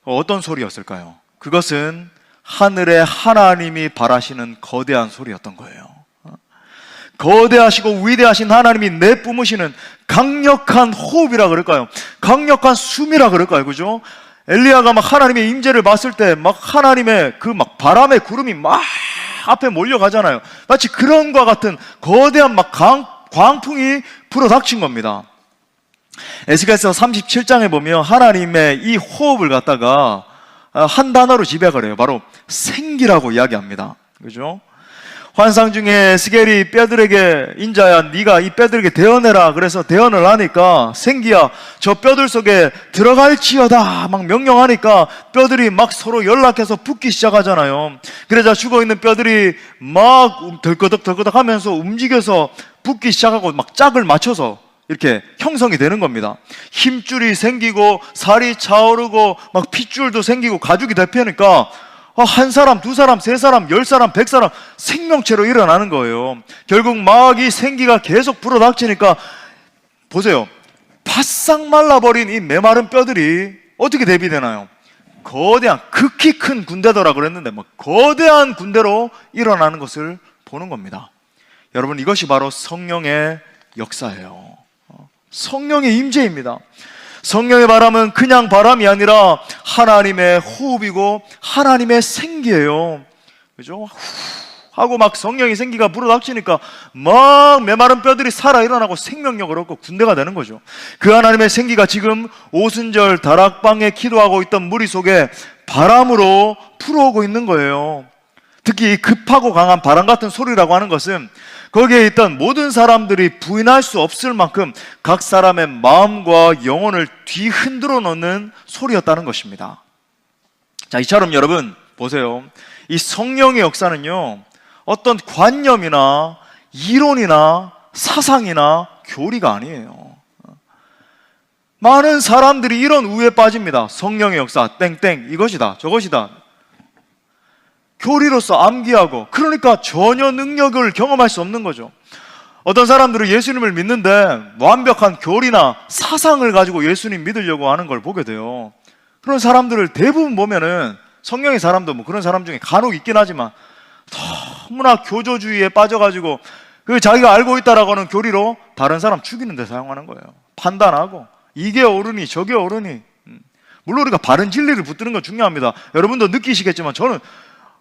어떤 소리였을까요? 그것은 하늘에 하나님이 발하시는 거대한 소리였던 거예요. 거대하시고 위대하신 하나님이 내뿜으시는 강력한 호흡이라 그럴까요? 강력한 숨이라 그럴까요? 그죠? 엘리야가 막 하나님의 임재를 봤을 때 막 하나님의 그 막 바람의 구름이 막 앞에 몰려가잖아요. 마치 그런 것과 같은 거대한 막 광풍이 불어닥친 겁니다. 에스겔서 37장에 보면 하나님의 이 호흡을 갖다가 한 단어로 집약을 해요. 바로 생기라고 이야기합니다. 그죠? 환상 중에 에스겔이 뼈들에게, 인자야 네가 이 뼈들에게 대언해라. 그래서 대언을 하니까 생기야 저 뼈들 속에 들어갈지어다 막 명령하니까 뼈들이 막 서로 연락해서 붙기 시작하잖아요. 그러자 죽어있는 뼈들이 막 덜거덕 하면서 움직여서 붙기 시작하고 막 짝을 맞춰서 이렇게 형성이 되는 겁니다. 힘줄이 생기고 살이 차오르고 막 핏줄도 생기고 가죽이 대표니까 한 사람, 두 사람, 세 사람, 10사람, 100사람 생명체로 일어나는 거예요. 결국 막 이 생기가 계속 불어닥치니까 보세요. 바싹 말라버린 이 메마른 뼈들이 어떻게 대비되나요? 거대한, 극히 큰 군대더라 그랬는데 뭐 거대한 군대로 일어나는 것을 보는 겁니다. 여러분, 이것이 바로 성령의 역사예요. 성령의 임재입니다. 성령의 바람은 그냥 바람이 아니라 하나님의 호흡이고 하나님의 생기예요. 그죠? 하고 막 성령의 생기가 불어닥치니까 막 메마른 뼈들이 살아 일어나고 생명력을 얻고 군대가 되는 거죠. 그 하나님의 생기가 지금 오순절 다락방에 기도하고 있던 무리 속에 바람으로 불어오고 있는 거예요. 특히 급하고 강한 바람 같은 소리라고 하는 것은 거기에 있던 모든 사람들이 부인할 수 없을 만큼 각 사람의 마음과 영혼을 뒤흔들어 놓는 소리였다는 것입니다. 자, 이처럼 여러분 보세요. 이 성령의 역사는요, 어떤 관념이나 이론이나 사상이나 교리가 아니에요. 많은 사람들이 이런 우에 빠집니다. 성령의 역사 땡땡 이것이다 저것이다 교리로서 암기하고, 그러니까 전혀 능력을 경험할 수 없는 거죠. 어떤 사람들은 예수님을 믿는데 완벽한 교리나 사상을 가지고 예수님 믿으려고 하는 걸 보게 돼요. 그런 사람들을 대부분 보면은, 성령의 사람도 뭐 그런 사람 중에 간혹 있긴 하지만 너무나 교조주의에 빠져가지고 그 자기가 알고 있다라고 하는 교리로 다른 사람 죽이는 데 사용하는 거예요. 판단하고 이게 옳으니 저게 옳으니. 물론 우리가 바른 진리를 붙드는 건 중요합니다. 여러분도 느끼시겠지만 저는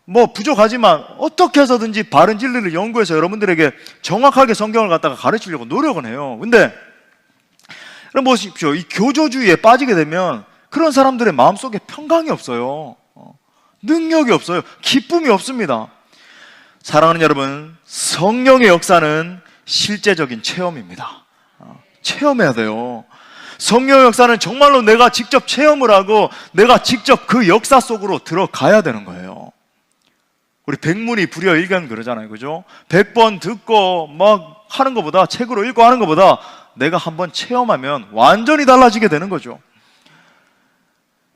뭐 부족하지만 어떻게 해서든지 바른 진리를 연구해서 여러분들에게 정확하게 성경을 갖다가 가르치려고 노력은 해요. 근데 여러분 보십시오. 이 교조주의에 빠지게 되면 그런 사람들의 마음속에 평강이 없어요. 능력이 없어요. 기쁨이 없습니다. 사랑하는 여러분, 성령의 역사는 실제적인 체험입니다. 체험해야 돼요. 성령의 역사는 정말로 내가 직접 체험을 하고 내가 직접 그 역사 속으로 들어가야 되는 거예요. 우리 백문이 불여일견 그러잖아요. 그죠? 100번 듣고 막 하는 것보다, 책으로 읽고 하는 것보다 내가 한번 체험하면 완전히 달라지게 되는 거죠.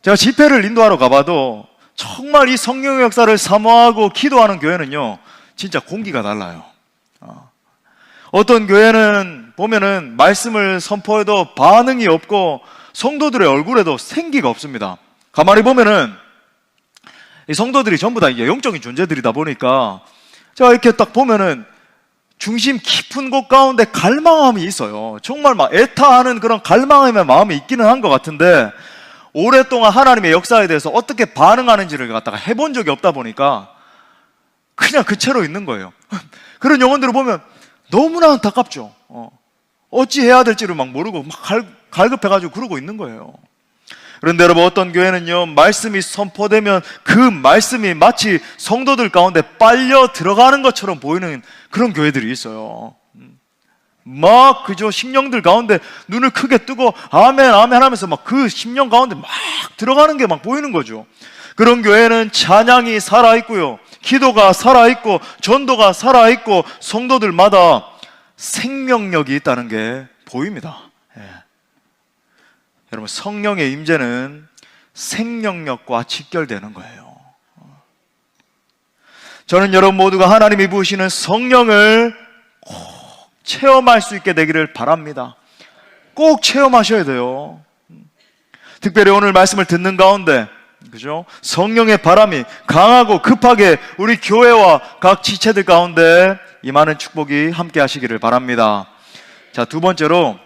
제가 집회를 인도하러 가봐도 정말 이 성령의 역사를 사모하고 기도하는 교회는요, 진짜 공기가 달라요. 어떤 교회는 보면은 말씀을 선포해도 반응이 없고 성도들의 얼굴에도 생기가 없습니다. 가만히 보면은 이 성도들이 전부 다 이게 영적인 존재들이다 보니까 제가 이렇게 딱 보면은 중심 깊은 곳 가운데 갈망함이 있어요. 정말 막 애타하는 그런 갈망함의 마음이 있기는 한 것 같은데 오랫동안 하나님의 역사에 대해서 어떻게 반응하는지를 갖다가 해본 적이 없다 보니까 그냥 그 채로 있는 거예요. 그런 영혼들을 보면 너무나 안타깝죠. 어찌 해야 될지를 막 모르고 막 갈급해가지고 그러고 있는 거예요. 그런데 여러분, 어떤 교회는요, 말씀이 선포되면 그 말씀이 마치 성도들 가운데 빨려 들어가는 것처럼 보이는 그런 교회들이 있어요. 막 그저 심령들 가운데 눈을 크게 뜨고 아멘 아멘 하면서 막 그 심령 가운데 막 들어가는 게 막 보이는 거죠. 그런 교회는 찬양이 살아있고요, 기도가 살아있고 전도가 살아있고 성도들마다 생명력이 있다는 게 보입니다. 예. 여러분, 성령의 임재는 생명력과 직결되는 거예요. 저는 여러분 모두가 하나님이 부으시는 성령을 꼭 체험할 수 있게 되기를 바랍니다. 꼭 체험하셔야 돼요. 특별히 오늘 말씀을 듣는 가운데, 그죠? 성령의 바람이 강하고 급하게 우리 교회와 각 지체들 가운데 임하는 축복이 함께 하시기를 바랍니다. 자, 두 번째로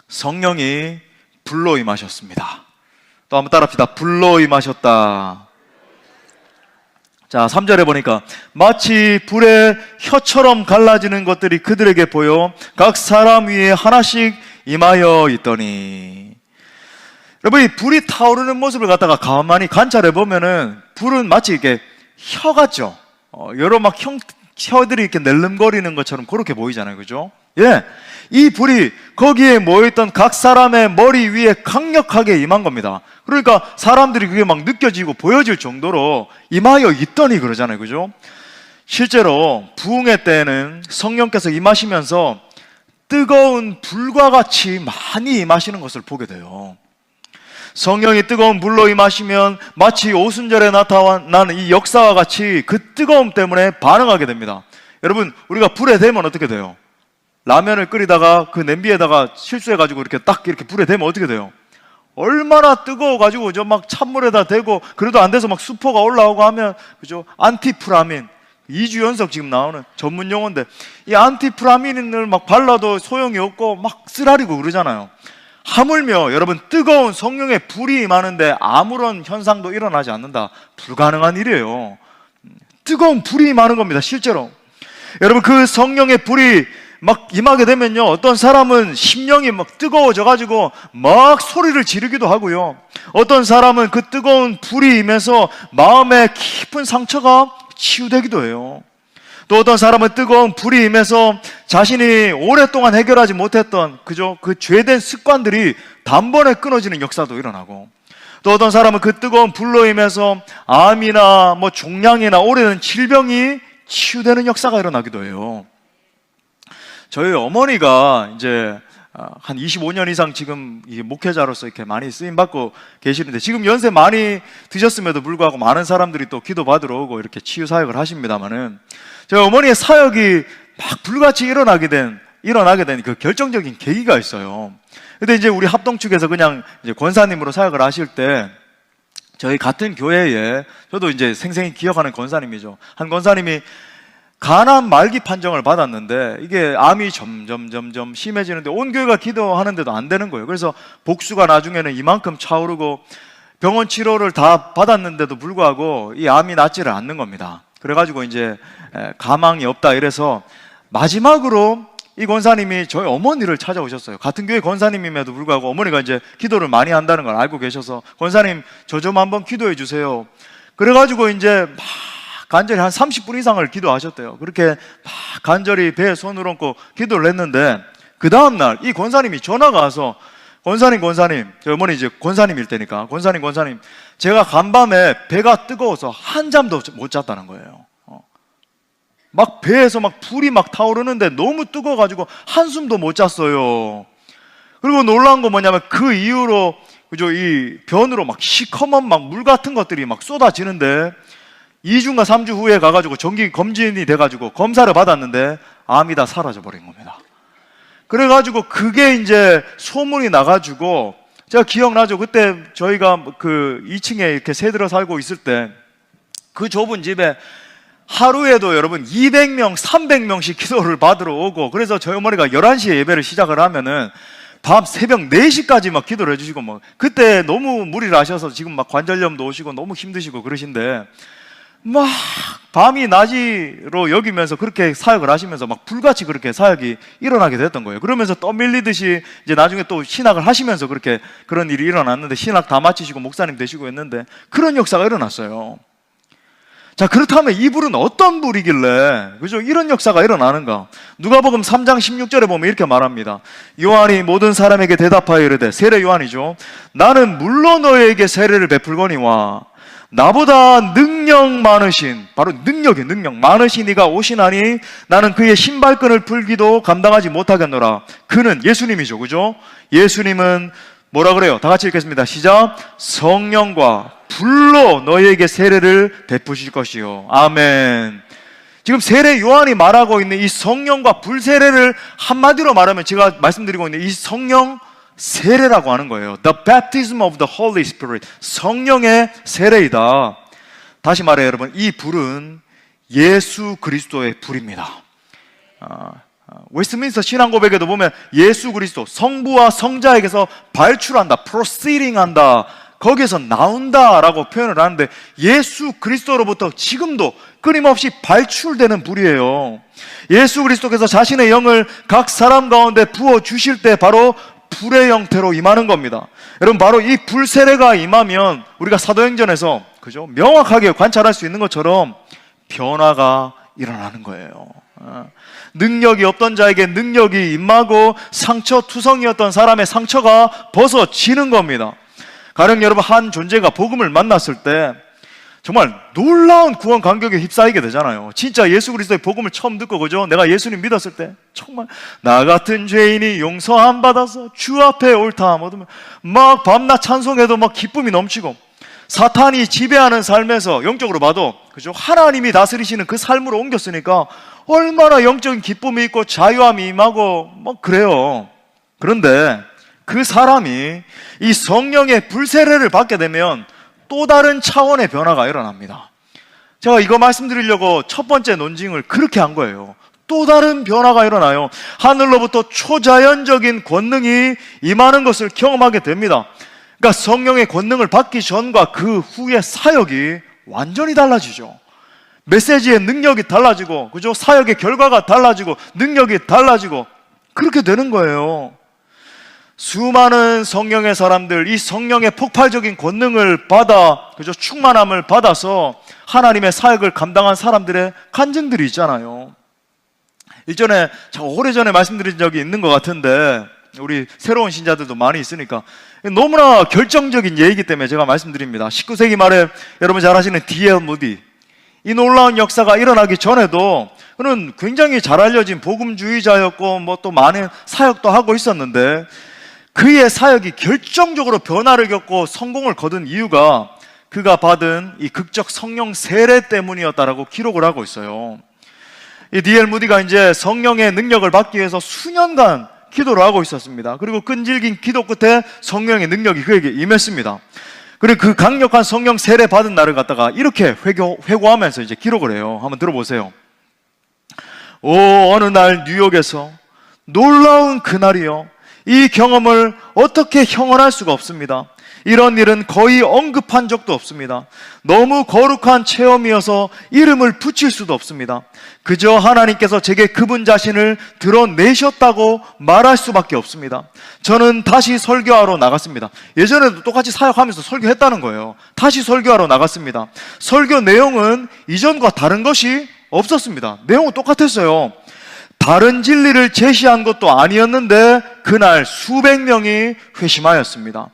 성령이 불로 임하셨습니다. 또 한번 따라합시다. 불로 임하셨다. 자, 3절에 보니까 마치 불의 혀처럼 갈라지는 것들이 그들에게 보여 각 사람 위에 하나씩 임하여 있더니. 여러분, 이 불이 타오르는 모습을 갖다가 가만히 관찰해 보면은 불은 마치 이렇게 혀 같죠? 여러 막 혀들이 이렇게 낼름거리는 것처럼 그렇게 보이잖아요. 그죠? 예. 이 불이 거기에 모여있던 각 사람의 머리 위에 강력하게 임한 겁니다. 그러니까 사람들이 그게 막 느껴지고 보여질 정도로 임하여 있더니 그러잖아요. 그죠? 실제로 부흥회 때에는 성령께서 임하시면서 뜨거운 불과 같이 많이 임하시는 것을 보게 돼요. 성령이 뜨거운 불로 임하시면 마치 오순절에 나타나는 이 역사와 같이 그 뜨거움 때문에 반응하게 됩니다. 여러분, 우리가 불에 대면 어떻게 돼요? 라면을 끓이다가 그 냄비에다가 실수해가지고 이렇게 딱 이렇게 불에 대면 어떻게 돼요? 얼마나 뜨거워가지고 저 막 찬물에다 대고 그래도 안 돼서 막 수포가 올라오고 하면, 그죠? 안티프라민. 2주 연속 지금 나오는 전문 용어인데, 이 안티프라민을 막 발라도 소용이 없고 막 쓰라리고 그러잖아요. 하물며 여러분, 뜨거운 성령의 불이 임하는데 아무런 현상도 일어나지 않는다. 불가능한 일이에요. 뜨거운 불이 임하는 겁니다. 실제로. 여러분, 그 성령의 불이 막 임하게 되면요, 어떤 사람은 심령이 막 뜨거워져가지고 막 소리를 지르기도 하고요, 어떤 사람은 그 뜨거운 불이 임해서 마음에 깊은 상처가 치유되기도 해요. 또 어떤 사람은 뜨거운 불이 임해서 자신이 오랫동안 해결하지 못했던 그 죄된 습관들이 단번에 끊어지는 역사도 일어나고, 또 어떤 사람은 그 뜨거운 불로 임해서 암이나 뭐 종양이나 오래된 질병이 치유되는 역사가 일어나기도 해요. 저희 어머니가 이제 한 25년 이상 지금 목회자로서 이렇게 많이 쓰임받고 계시는데, 지금 연세 많이 드셨음에도 불구하고 많은 사람들이 또 기도 받으러 오고 이렇게 치유 사역을 하십니다만은, 저희 어머니의 사역이 막 불같이 일어나게 된 그 결정적인 계기가 있어요. 근데 이제 우리 합동 측에서 그냥 이제 권사님으로 사역을 하실 때, 저희 같은 교회에, 저도 이제 생생히 기억하는 권사님이죠. 한 권사님이 간암 말기 판정을 받았는데 이게 암이 점점 심해지는데 온 교회가 기도하는데도 안 되는 거예요. 그래서 복수가 나중에는 이만큼 차오르고 병원 치료를 다 받았는데도 불구하고 이 암이 낫지를 않는 겁니다. 그래가지고 이제 가망이 없다 이래서 마지막으로 이 권사님이 저희 어머니를 찾아오셨어요. 같은 교회 권사님임에도 불구하고 어머니가 이제 기도를 많이 한다는 걸 알고 계셔서, 권사님 저 좀 한번 기도해 주세요. 그래가지고 이제 막 간절히 한 30분 이상을 기도하셨대요. 그렇게 막 간절히 배에 손을 얹고 기도를 했는데, 그 다음날 이 권사님이 전화가 와서, 권사님, 저희 어머니 이제 권사님일 때니까, 권사님, 제가 간밤에 배가 뜨거워서 한잠도 못 잤다는 거예요. 막 배에서 막 불이 막 타오르는데 너무 뜨거워가지고 한숨도 못 잤어요. 그리고 놀라운 건 뭐냐면, 그 이후로 그죠, 이 변으로 막 시커먼 막 물 같은 것들이 막 쏟아지는데, 2주인가 3주 후에 가가지고 정기 검진이 돼가지고 검사를 받았는데 암이 다 사라져버린 겁니다. 그래가지고 그게 이제 소문이 나가지고, 제가 기억나죠. 그때 저희가 그 2층에 이렇게 새들어 살고 있을 때 그 좁은 집에 하루에도 여러분 200명, 300명씩 기도를 받으러 오고, 그래서 저희 어머니가 11시에 예배를 시작을 하면은 밤 새벽 4시까지 막 기도를 해주시고, 뭐, 그때 너무 무리를 하셔서 지금 막 관절염도 오시고 너무 힘드시고 그러신데, 막 밤이 낮이로 여기면서 그렇게 사역을 하시면서 막 불같이 그렇게 사역이 일어나게 됐던 거예요. 그러면서 떠밀리듯이 이제 나중에 또 신학을 하시면서 그렇게 그런 일이 일어났는데, 신학 다 마치시고 목사님 되시고 했는데 그런 역사가 일어났어요. 자, 그렇다면 이 불은 어떤 불이길래, 그죠? 이런 역사가 일어나는가? 누가복음 3장 16절에 보면 이렇게 말합니다. 요한이 모든 사람에게 대답하여 이르되, 세례 요한이죠. 나는 물로 너희에게 세례를 베풀거니와 나보다 능력 많으신, 바로 능력 많으신 이가 오시나니 나는 그의 신발끈을 풀기도 감당하지 못하겠노라. 그는 예수님이죠. 그죠? 예수님은 뭐라 그래요? 다 같이 읽겠습니다. 시작. 성령과 불로 너희에게 세례를 베푸실 것이요. 아멘. 지금 세례 요한이 말하고 있는 이 성령과 불 세례를 한마디로 말하면 제가 말씀드리고 있는 이 성령 세례라고 하는 거예요. The baptism of the Holy Spirit. 성령의 세례이다. 다시 말해요, 여러분. 이 불은 예수 그리스도의 불입니다. 웨스트민스터 신앙고백에도 보면 예수 그리스도, 성부와 성자에게서 발출한다, proceeding 한다, 거기에서 나온다라고 표현을 하는데, 예수 그리스도로부터 지금도 끊임없이 발출되는 불이에요. 예수 그리스도께서 자신의 영을 각 사람 가운데 부어주실 때 바로 불의 형태로 임하는 겁니다. 여러분, 바로 이 불 세례가 임하면 우리가 사도행전에서, 그죠? 명확하게 관찰할 수 있는 것처럼 변화가 일어나는 거예요. 능력이 없던 자에게 능력이 임하고 상처투성이었던 사람의 상처가 벗어지는 겁니다. 가령 여러분, 한 존재가 복음을 만났을 때 정말 놀라운 구원 감격에 휩싸이게 되잖아요. 진짜 예수 그리스도의 복음을 처음 듣고, 그죠? 내가 예수님 믿었을 때 정말 나 같은 죄인이 용서함 받아서 주 앞에 옳다 얻으면 막 밤낮 찬송해도 막 기쁨이 넘치고, 사탄이 지배하는 삶에서 영적으로 봐도, 그죠? 하나님이 다스리시는 그 삶으로 옮겼으니까 얼마나 영적인 기쁨이 있고 자유함이 임하고 막 그래요. 그런데 그 사람이 이 성령의 불세례를 받게 되면 또 다른 차원의 변화가 일어납니다. 제가 이거 말씀드리려고 첫 번째 논증을 그렇게 한 거예요. 또 다른 변화가 일어나요. 하늘로부터 초자연적인 권능이 임하는 것을 경험하게 됩니다. 그러니까 성령의 권능을 받기 전과 그 후의 사역이 완전히 달라지죠. 메시지의 능력이 달라지고, 그죠? 사역의 결과가 달라지고, 능력이 달라지고, 그렇게 되는 거예요. 수많은 성령의 사람들, 이 성령의 폭발적인 권능을 받아, 그죠? 충만함을 받아서 하나님의 사역을 감당한 사람들의 간증들이 있잖아요. 일전에, 제가 오래전에 말씀드린 적이 있는 것 같은데, 우리 새로운 신자들도 많이 있으니까 너무나 결정적인 예이기 때문에 제가 말씀드립니다. 19세기 말에 여러분 잘 아시는 D.L. 무디, 이 놀라운 역사가 일어나기 전에도 그는 굉장히 잘 알려진 복음주의자였고 뭐 또 많은 사역도 하고 있었는데, 그의 사역이 결정적으로 변화를 겪고 성공을 거둔 이유가 그가 받은 이 극적 성령 세례 때문이었다라고 기록을 하고 있어요. 이 D.L. 무디가 이제 성령의 능력을 받기 위해서 수년간 기도를 하고 있었습니다. 그리고 끈질긴 기도 끝에 성령의 능력이 그에게 임했습니다. 그리고 그 강력한 성령 세례 받은 날을 갖다가 이렇게 회고하면서 이제 기록을 해요. 한번 들어보세요. 어느 날 뉴욕에서 놀라운 그날이요, 이 경험을 어떻게 형언할 수가 없습니다. 이런 일은 거의 언급한 적도 없습니다. 너무 거룩한 체험이어서 이름을 붙일 수도 없습니다. 그저 하나님께서 제게 그분 자신을 드러내셨다고 말할 수밖에 없습니다. 저는 다시 설교하러 나갔습니다. 예전에도 똑같이 사역하면서 설교했다는 거예요. 다시 설교하러 나갔습니다. 설교 내용은 이전과 다른 것이 없었습니다. 내용은 똑같았어요. 다른 진리를 제시한 것도 아니었는데 그날 수백 명이 회심하였습니다.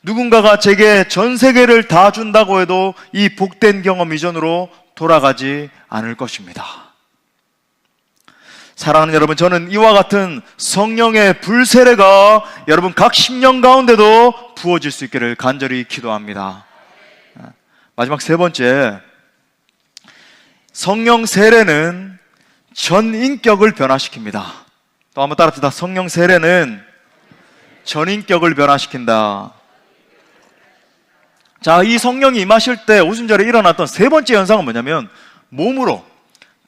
누군가가 제게 전 세계를 다 준다고 해도 이 복된 경험 이전으로 돌아가지 않을 것입니다. 사랑하는 여러분, 저는 이와 같은 성령의 불세례가 여러분 각 10년 가운데도 부어질 수 있기를 간절히 기도합니다. 마지막 세 번째, 성령 세례는 전 인격을 변화시킵니다. 또 한번 따라합시다. 성령 세례는 전 인격을 변화시킨다. 자, 이 성령이 임하실 때 오순절에 일어났던 세 번째 현상은 뭐냐면 몸으로,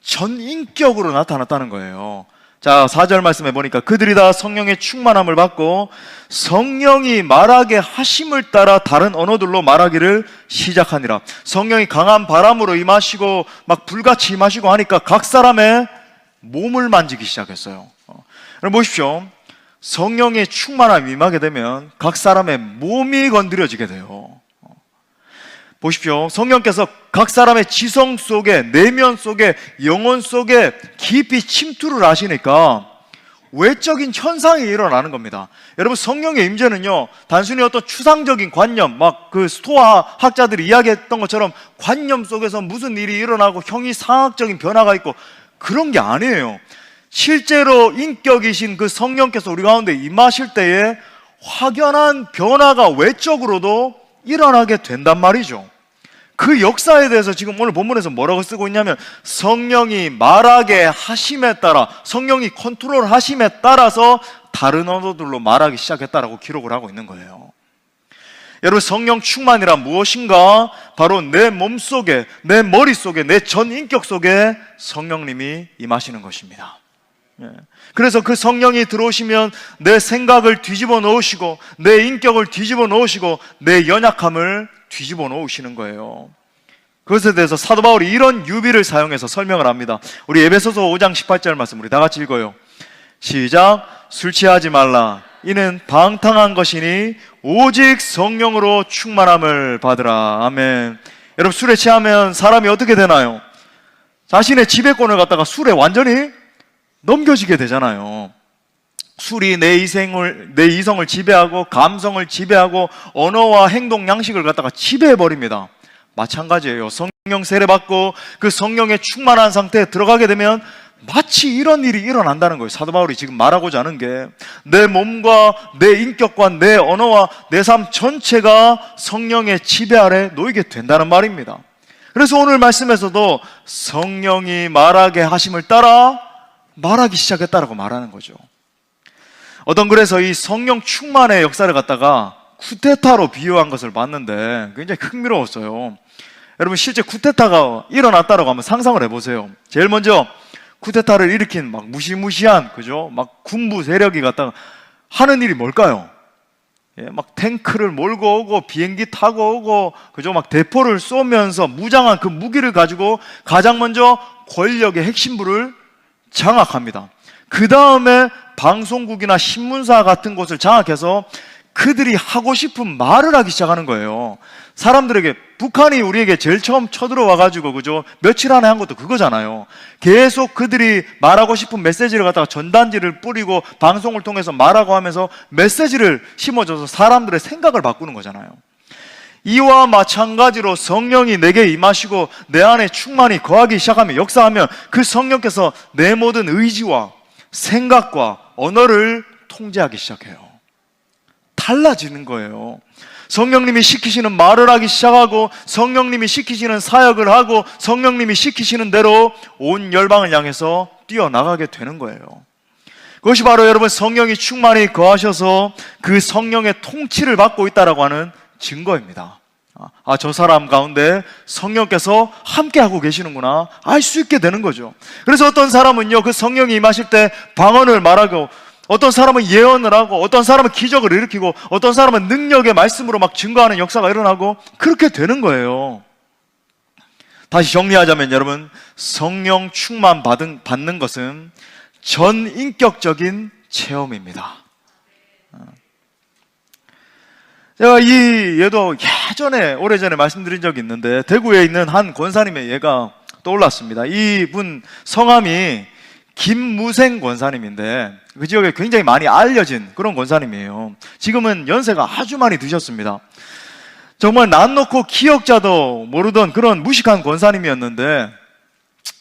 전 인격으로 나타났다는 거예요. 자, 4절 말씀해 보니까 그들이 다 성령의 충만함을 받고 성령이 말하게 하심을 따라 다른 언어들로 말하기를 시작하니라. 성령이 강한 바람으로 임하시고 막 불같이 임하시고 하니까 각 사람의 몸을 만지기 시작했어요. 여러분 보십시오. 성령의 충만함이 임하게 되면 각 사람의 몸이 건드려지게 돼요. 보십시오. 성령께서 각 사람의 지성 속에, 내면 속에, 영혼 속에 깊이 침투를 하시니까 외적인 현상이 일어나는 겁니다. 여러분, 성령의 임재는요, 단순히 어떤 추상적인 관념, 막 그 스토아 학자들이 이야기했던 것처럼 관념 속에서 무슨 일이 일어나고 형이상학적인 변화가 있고 그런 게 아니에요. 실제로 인격이신 그 성령께서 우리 가운데 임하실 때에 확연한 변화가 외적으로도 일어나게 된단 말이죠. 그 역사에 대해서 지금 오늘 본문에서 뭐라고 쓰고 있냐면 성령이 말하게 하심에 따라, 성령이 컨트롤 하심에 따라서 다른 언어들로 말하기 시작했다라고 기록을 하고 있는 거예요. 여러분, 성령 충만이란 무엇인가? 바로 내 몸속에, 내 머릿속에, 내 전 인격 속에 성령님이 임하시는 것입니다. 그래서 그 성령이 들어오시면 내 생각을 뒤집어 놓으시고 내 인격을 뒤집어 놓으시고 내 연약함을 뒤집어 놓으시는 거예요. 그것에 대해서 사도 바울이 이런 유비를 사용해서 설명을 합니다. 우리 에베소서 5장 18절 말씀 우리 다 같이 읽어요. 시작. 술 취하지 말라. 이는 방탕한 것이니 오직 성령으로 충만함을 받으라. 아멘. 여러분, 술에 취하면 사람이 어떻게 되나요? 자신의 지배권을 갖다가 술에 완전히 넘겨지게 되잖아요. 술이 내 이성을 지배하고 감성을 지배하고 언어와 행동 양식을 갖다가 지배해버립니다. 마찬가지예요. 성령 세례받고 그 성령의 충만한 상태에 들어가게 되면 마치 이런 일이 일어난다는 거예요. 사도 바울이 지금 말하고자 하는 게 내 몸과 내 인격과 내 언어와 내 삶 전체가 성령의 지배 아래 놓이게 된다는 말입니다. 그래서 오늘 말씀에서도 성령이 말하게 하심을 따라 말하기 시작했다라고 말하는 거죠. 어떤 글에서 이 성령 충만의 역사를 갖다가 쿠데타로 비유한 것을 봤는데 굉장히 흥미로웠어요. 여러분, 실제 쿠데타가 일어났다라고 한번 상상을 해보세요. 제일 먼저 쿠데타를 일으킨 막 무시무시한, 그죠? 막 군부 세력이 갖다가 하는 일이 뭘까요? 예, 막 탱크를 몰고 오고 비행기 타고 오고, 그죠? 막 대포를 쏘면서 무장한 그 무기를 가지고 가장 먼저 권력의 핵심부를 장악합니다. 그 다음에 방송국이나 신문사 같은 곳을 장악해서 그들이 하고 싶은 말을 하기 시작하는 거예요. 사람들에게, 북한이 우리에게 제일 처음 쳐들어와가지고, 그죠? 며칠 안에 한 것도 그거잖아요. 계속 그들이 말하고 싶은 메시지를 갖다가 전단지를 뿌리고 방송을 통해서 말하고 하면서 메시지를 심어줘서 사람들의 생각을 바꾸는 거잖아요. 이와 마찬가지로 성령이 내게 임하시고 내 안에 충만히 거하기 시작하면, 역사하면 그 성령께서 내 모든 의지와 생각과 언어를 통제하기 시작해요. 달라지는 거예요. 성령님이 시키시는 말을 하기 시작하고 성령님이 시키시는 사역을 하고 성령님이 시키시는 대로 온 열방을 향해서 뛰어나가게 되는 거예요. 그것이 바로 여러분, 성령이 충만히 거하셔서 그 성령의 통치를 받고 있다라고 하는 증거입니다. 아, 저 사람 가운데 성령께서 함께하고 계시는구나 알 수 있게 되는 거죠. 그래서 어떤 사람은요, 그 성령이 임하실 때 방언을 말하고, 어떤 사람은 예언을 하고, 어떤 사람은 기적을 일으키고, 어떤 사람은 능력의 말씀으로 막 증거하는 역사가 일어나고, 그렇게 되는 거예요. 다시 정리하자면 여러분, 성령 충만 받는 것은 전인격적인 체험입니다. 제가 얘도 예전에, 오래전에 말씀드린 적이 있는데, 대구에 있는 한 권사님의 예가 떠올랐습니다. 이분 성함이 김무생 권사님인데 그 지역에 굉장히 많이 알려진 그런 권사님이에요. 지금은 연세가 아주 많이 드셨습니다. 정말 난 놓고 기억자도 모르던 그런 무식한 권사님이었는데,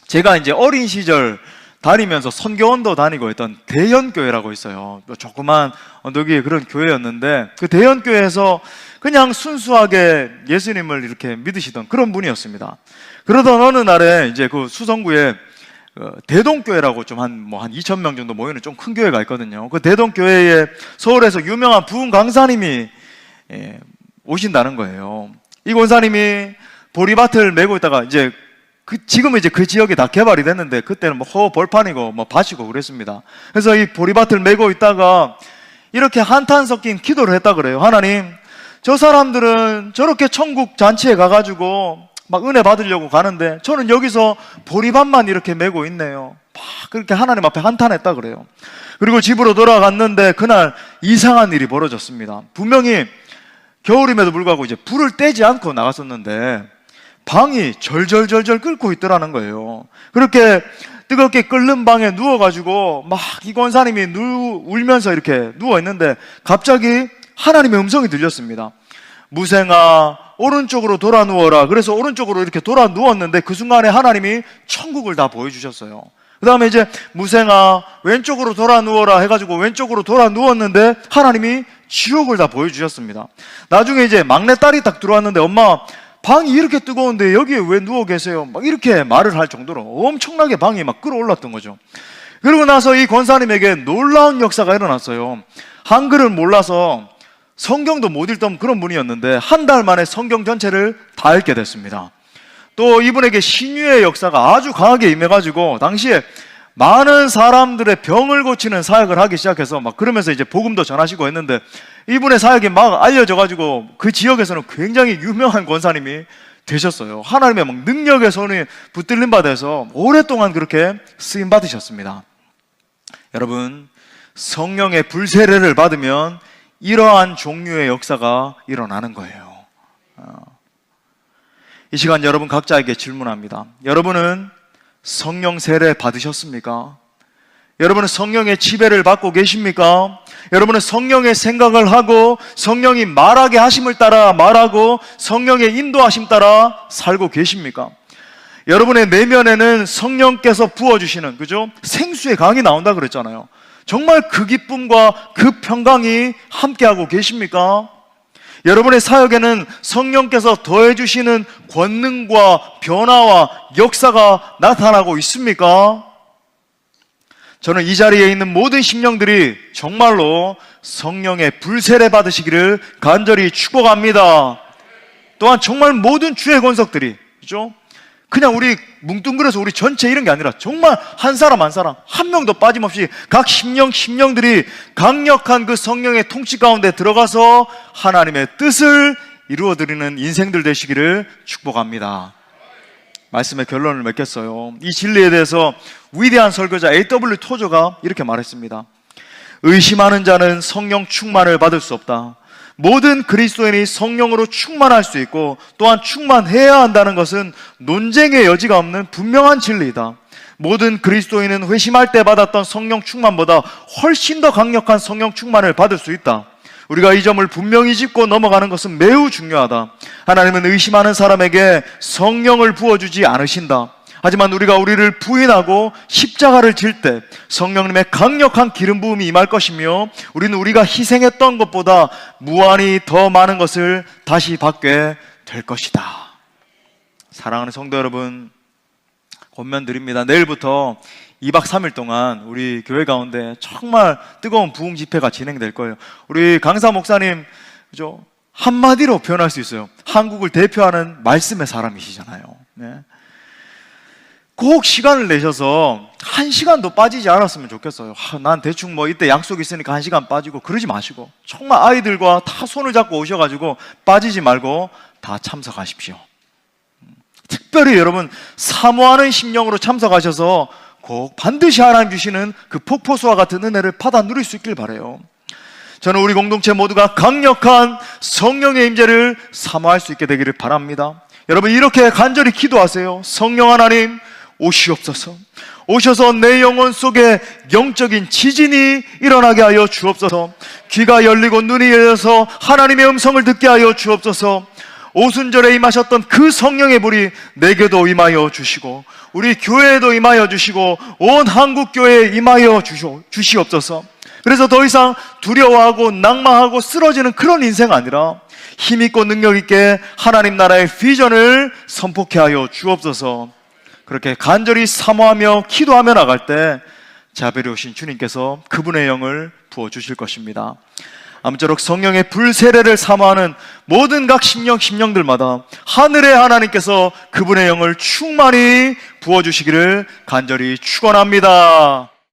제가 이제 어린 시절 다니면서 선교원도 다니고 했던 대연교회라고 있어요. 조그만 언덕 위에 그런 교회였는데, 그 대연교회에서 그냥 순수하게 예수님을 이렇게 믿으시던 그런 분이었습니다. 그러던 어느 날에 이제 그 수성구에 대동교회라고 좀 한 2,000명 정도 모이는 좀 큰 교회가 있거든요. 그 대동교회에 서울에서 유명한 부흥 강사님이 오신다는 거예요. 이 권사님이 보리밭을 메고 있다가 이제 지금은 이제 그 지역이 다 개발이 됐는데 그때는 뭐 벌판이고 뭐 밭이고 그랬습니다. 그래서 이 보리밭을 메고 있다가 이렇게 한탄 섞인 기도를 했다 그래요. 하나님, 저 사람들은 저렇게 천국 잔치에 가가지고 막 은혜 받으려고 가는데 저는 여기서 보리밭만 이렇게 메고 있네요. 막 그렇게 하나님 앞에 한탄했다 그래요. 그리고 집으로 돌아갔는데 그날 이상한 일이 벌어졌습니다. 분명히 겨울임에도 불구하고 이제 불을 떼지 않고 나갔었는데 방이 절절절절 끓고 있더라는 거예요. 그렇게 뜨겁게 끓는 방에 누워가지고 막 이 권사님이 울면서 이렇게 누워있는데 갑자기 하나님의 음성이 들렸습니다. 무생아, 오른쪽으로 돌아 누워라. 그래서 오른쪽으로 이렇게 돌아 누웠는데 그 순간에 하나님이 천국을 다 보여주셨어요. 그 다음에 이제 무생아, 왼쪽으로 돌아 누워라 해가지고 왼쪽으로 돌아 누웠는데 하나님이 지옥을 다 보여주셨습니다. 나중에 이제 막내딸이 딱 들어왔는데 엄마, 방이 이렇게 뜨거운데 여기에 왜 누워 계세요? 막 이렇게 말을 할 정도로 엄청나게 방이 막 끓어올랐던 거죠. 그러고 나서 이 권사님에게 놀라운 역사가 일어났어요. 한글을 몰라서 성경도 못 읽던 그런 분이었는데 한 달 만에 성경 전체를 다 읽게 됐습니다. 또 이분에게 신유의 역사가 아주 강하게 임해가지고 당시에 많은 사람들의 병을 고치는 사역을 하기 시작해서 막 그러면서 이제 복음도 전하시고 했는데 이분의 사역이 막 알려져가지고 그 지역에서는 굉장히 유명한 권사님이 되셨어요. 하나님의 막 능력의 손이 붙들림 받아서 오랫동안 그렇게 쓰임 받으셨습니다. 여러분, 성령의 불세례를 받으면 이러한 종류의 역사가 일어나는 거예요. 이 시간 여러분 각자에게 질문합니다. 여러분은 성령 세례 받으셨습니까? 여러분은 성령의 지배를 받고 계십니까? 여러분은 성령의 생각을 하고 성령이 말하게 하심을 따라 말하고 성령의 인도하심 따라 살고 계십니까? 여러분의 내면에는 성령께서 부어주시는, 그죠? 생수의 강이 나온다 그랬잖아요. 정말 그 기쁨과 그 평강이 함께하고 계십니까? 여러분의 사역에는 성령께서 더해주시는 권능과 변화와 역사가 나타나고 있습니까? 저는 이 자리에 있는 모든 심령들이 정말로 성령의 불세례 받으시기를 간절히 축복합니다. 또한 정말 모든 주의 권속들이, 그죠? 그냥 우리 뭉뚱그려서 우리 전체 이런 게 아니라 정말 한 사람 한 명도 빠짐없이 각 심령들이 강력한 그 성령의 통치 가운데 들어가서 하나님의 뜻을 이루어드리는 인생들 되시기를 축복합니다. 말씀의 결론을 맺겠어요. 이 진리에 대해서 위대한 설교자 A.W. 토저가 이렇게 말했습니다. 의심하는 자는 성령 충만을 받을 수 없다. 모든 그리스도인이 성령으로 충만할 수 있고 또한 충만해야 한다는 것은 논쟁의 여지가 없는 분명한 진리이다. 모든 그리스도인은 회심할 때 받았던 성령 충만보다 훨씬 더 강력한 성령 충만을 받을 수 있다. 우리가 이 점을 분명히 짚고 넘어가는 것은 매우 중요하다. 하나님은 의심하는 사람에게 성령을 부어주지 않으신다. 하지만 우리를 부인하고 십자가를 질 때 성령님의 강력한 기름 부음이 임할 것이며 우리는 우리가 희생했던 것보다 무한히 더 많은 것을 다시 받게 될 것이다. 사랑하는 성도 여러분, 권면드립니다. 내일부터 2박 3일 동안 우리 교회 가운데 정말 뜨거운 부흥 집회가 진행될 거예요. 우리 강사 목사님, 그죠? 한마디로 표현할 수 있어요. 한국을 대표하는 말씀의 사람이시잖아요. 네. 꼭 시간을 내셔서 1시간도 빠지지 않았으면 좋겠어요. 난 대충 뭐 이때 약속 있으니까 1시간 빠지고 그러지 마시고 정말 아이들과 다 손을 잡고 오셔가지고 빠지지 말고 다 참석하십시오. 특별히 여러분 사모하는 심령으로 참석하셔서 꼭 반드시 하나님 주시는 그 폭포수와 같은 은혜를 받아 누릴 수 있길 바라요. 저는 우리 공동체 모두가 강력한 성령의 임재를 사모할 수 있게 되기를 바랍니다. 여러분 이렇게 간절히 기도하세요. 성령 하나님 오시옵소서. 오셔서 내 영혼 속에 영적인 지진이 일어나게 하여 주옵소서. 귀가 열리고 눈이 열려서 하나님의 음성을 듣게 하여 주옵소서. 오순절에 임하셨던 그 성령의 불이 내게도 임하여 주시고 우리 교회에도 임하여 주시고 온 한국교회에 임하여 주시옵소서. 그래서 더 이상 두려워하고 낭망하고 쓰러지는 그런 인생 아니라 힘있고 능력있게 하나님 나라의 비전을 선포케 하여 주옵소서. 그렇게 간절히 사모하며 기도하며 나갈 때 자비로우신 주님께서 그분의 영을 부어주실 것입니다. 아무쪼록 성령의 불세례를 사모하는 모든 각 심령들마다 하늘의 하나님께서 그분의 영을 충만히 부어주시기를 간절히 축원합니다.